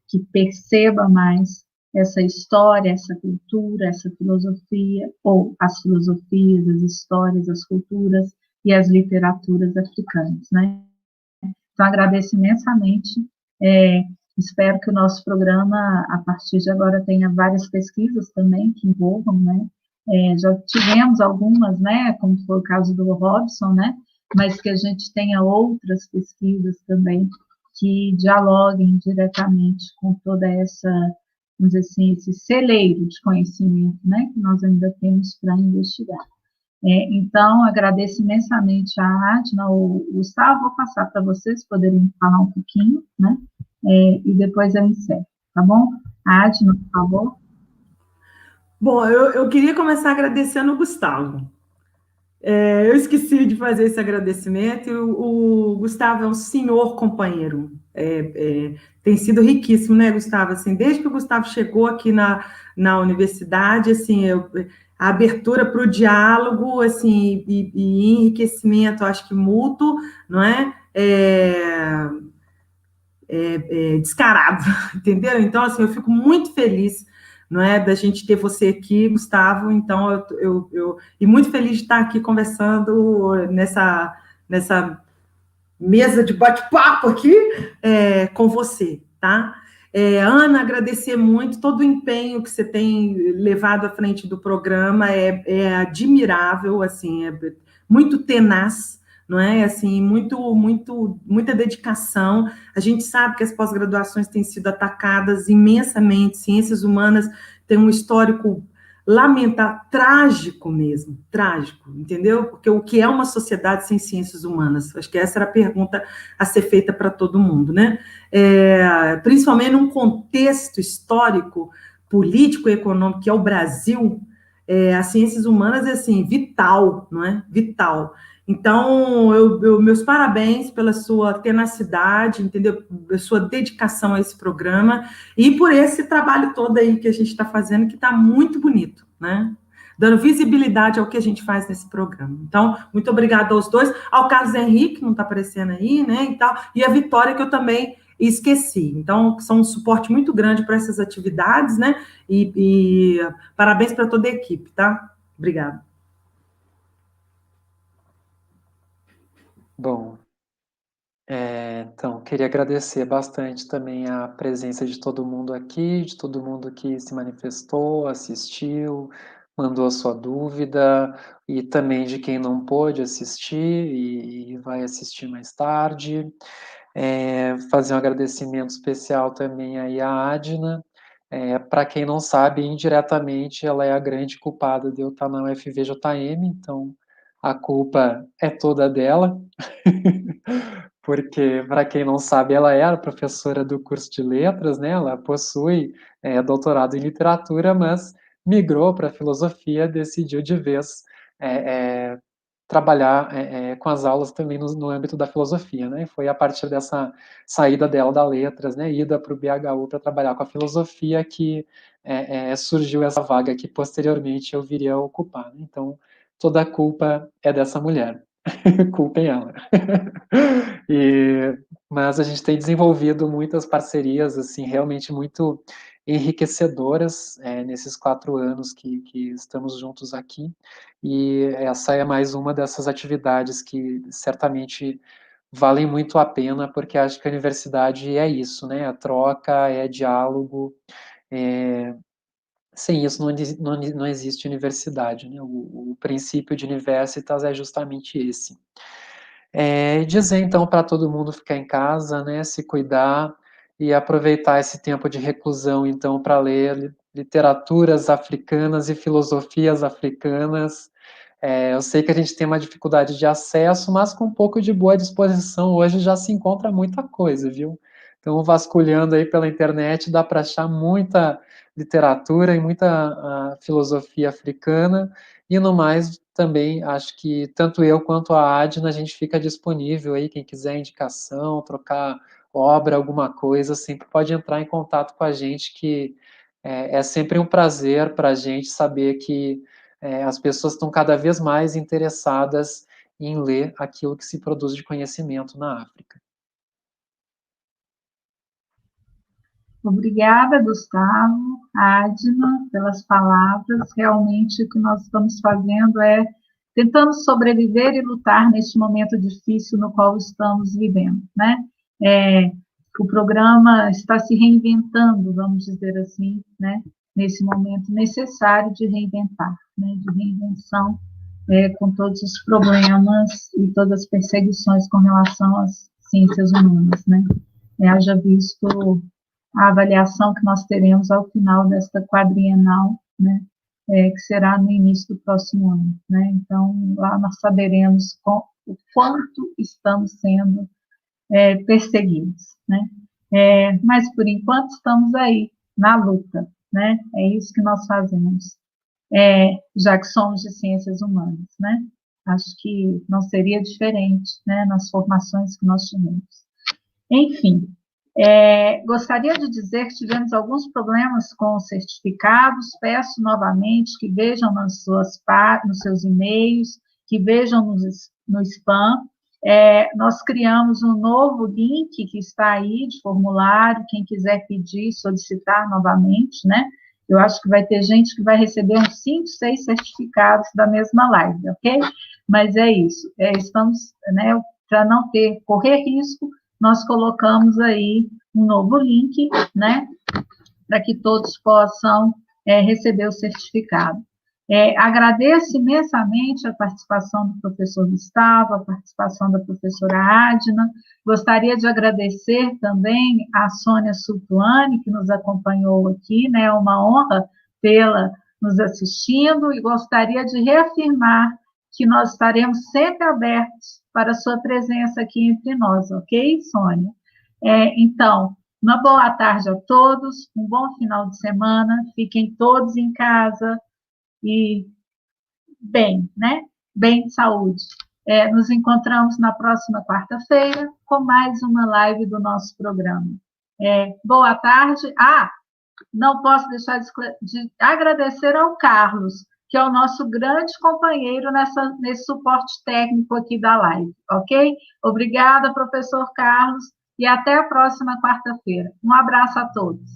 que perceba mais essa história, essa cultura, essa filosofia, ou as filosofias, as histórias, as culturas e as literaturas africanas, né? Então, agradeço imensamente, espero que o nosso programa, a partir de agora, tenha várias pesquisas também que envolvam, né? Já tivemos algumas, né, como foi o caso do Robson, né, mas que a gente tenha outras pesquisas também que dialoguem diretamente com toda essa, vamos dizer assim, esse celeiro de conhecimento, né, que nós ainda temos para investigar. Então, agradeço imensamente a Adna, o Gustavo, vou passar para vocês poderem falar um pouquinho, né, e depois eu encerro, tá bom? Adna, por favor. Bom, eu queria começar agradecendo o Gustavo. Eu esqueci de fazer esse agradecimento. E o Gustavo é um senhor companheiro. Tem sido riquíssimo, né, Gustavo? Assim, desde que o Gustavo chegou aqui na universidade, assim, a abertura para o diálogo, assim, e enriquecimento, acho que mútuo, não é? Descarado, entendeu? Então, assim, eu fico muito feliz, não é, da gente ter você aqui, Gustavo. Então, e muito feliz de estar aqui conversando nessa mesa de bate-papo aqui com você, tá? Ana, agradecer muito todo o empenho que você tem levado à frente do programa, é admirável, assim, é muito tenaz, não é? Assim, muita dedicação. A gente sabe que as pós-graduações têm sido atacadas imensamente, ciências humanas têm um histórico lamentável, trágico mesmo, trágico, entendeu? Porque o que é uma sociedade sem ciências humanas? Acho que essa era a pergunta a ser feita para todo mundo, né? Principalmente num contexto histórico, político e econômico, que é o Brasil, as ciências humanas é assim, vital, não é? Vital. Então, meus parabéns pela sua tenacidade, entendeu? Pela sua dedicação a esse programa e por esse trabalho todo aí que a gente está fazendo, que está muito bonito, né? Dando visibilidade ao que a gente faz nesse programa. Então, muito obrigada aos dois, ao Carlos Henrique, que não está aparecendo aí, né? E a Vitória, que eu também esqueci. Então, são um suporte muito grande para essas atividades, né? E parabéns para toda a equipe, tá? Obrigada. Bom, então, queria agradecer bastante também a presença de todo mundo aqui, de todo mundo que se manifestou, assistiu, mandou a sua dúvida, e também de quem não pôde assistir e vai assistir mais tarde. Fazer um agradecimento especial também aí à Adna. Para quem não sabe, indiretamente ela é a grande culpada de eu estar na UFVJM, então a culpa é toda dela. Porque, para quem não sabe, ela era professora do curso de letras, né? Ela possui doutorado em literatura, mas migrou para filosofia, decidiu de vez trabalhar com as aulas também no âmbito da filosofia, né? Foi a partir dessa saída dela da letras, né, ida para o BHU para trabalhar com a filosofia que surgiu essa vaga que posteriormente eu viria a ocupar. Né? Então, toda a culpa é dessa mulher. Culpem ela. Mas a gente tem desenvolvido muitas parcerias, assim, realmente muito enriquecedoras nesses 4 anos que estamos juntos aqui. E essa é mais uma dessas atividades que certamente valem muito a pena, porque acho que a universidade é isso, né? A troca, é diálogo. Sem isso não existe universidade, né? O princípio de universitas é justamente esse. Dizer então para todo mundo ficar em casa, né, se cuidar e aproveitar esse tempo de reclusão então para ler literaturas africanas e filosofias africanas. Eu sei que a gente tem uma dificuldade de acesso, mas com um pouco de boa disposição hoje já se encontra muita coisa, viu? Então, vasculhando aí pela internet, dá para achar muita literatura e muita filosofia africana, e no mais, também acho que tanto eu quanto a Adna, a gente fica disponível aí, quem quiser indicação, trocar obra, alguma coisa, sempre pode entrar em contato com a gente, que é sempre um prazer para a gente saber que as pessoas estão cada vez mais interessadas em ler aquilo que se produz de conhecimento na África. Obrigada, Gustavo, Adna, pelas palavras. Realmente, o que nós estamos fazendo é tentando sobreviver e lutar neste momento difícil no qual estamos vivendo, né? O programa está se reinventando, vamos dizer assim, né? Nesse momento necessário de reinventar, né? De reinvenção, com todos os problemas e todas as perseguições com relação às ciências humanas, né? Haja visto a avaliação que nós teremos ao final desta quadrienal, né, que será no início do próximo ano. Né? Então, lá nós saberemos o quanto estamos sendo perseguidos. Né? Mas, por enquanto, estamos aí, na luta. Né? É isso que nós fazemos. já que somos de ciências humanas, né? Acho que não seria diferente, né, nas formações que nós tivemos. Enfim, gostaria de dizer que tivemos alguns problemas com os certificados. Peço novamente que vejam nos seus e-mails, que vejam no spam. Nós criamos um novo link que está aí de formulário, quem quiser pedir, solicitar novamente, né? Eu acho que vai ter gente que vai receber uns 5, 6 certificados da mesma live, ok? Mas é isso. Estamos, né, para não correr risco, nós colocamos aí um novo link, né, para que todos possam receber o certificado. Agradeço imensamente a participação do professor Gustavo, a participação da professora Adna. Gostaria de agradecer também a Sônia Sultuani, que nos acompanhou aqui, né? É uma honra tê-la nos assistindo, e gostaria de reafirmar que nós estaremos sempre abertos para a sua presença aqui entre nós, ok, Sônia? Então, uma boa tarde a todos, um bom final de semana, fiquem todos em casa, e bem, né? Bem de saúde. Nos encontramos na próxima quarta-feira com mais uma live do nosso programa. Boa tarde. Não posso deixar de agradecer ao Carlos, que é o nosso grande companheiro nesse suporte técnico aqui da live, ok? Obrigada, professor Carlos, e até a próxima quarta-feira. Um abraço a todos.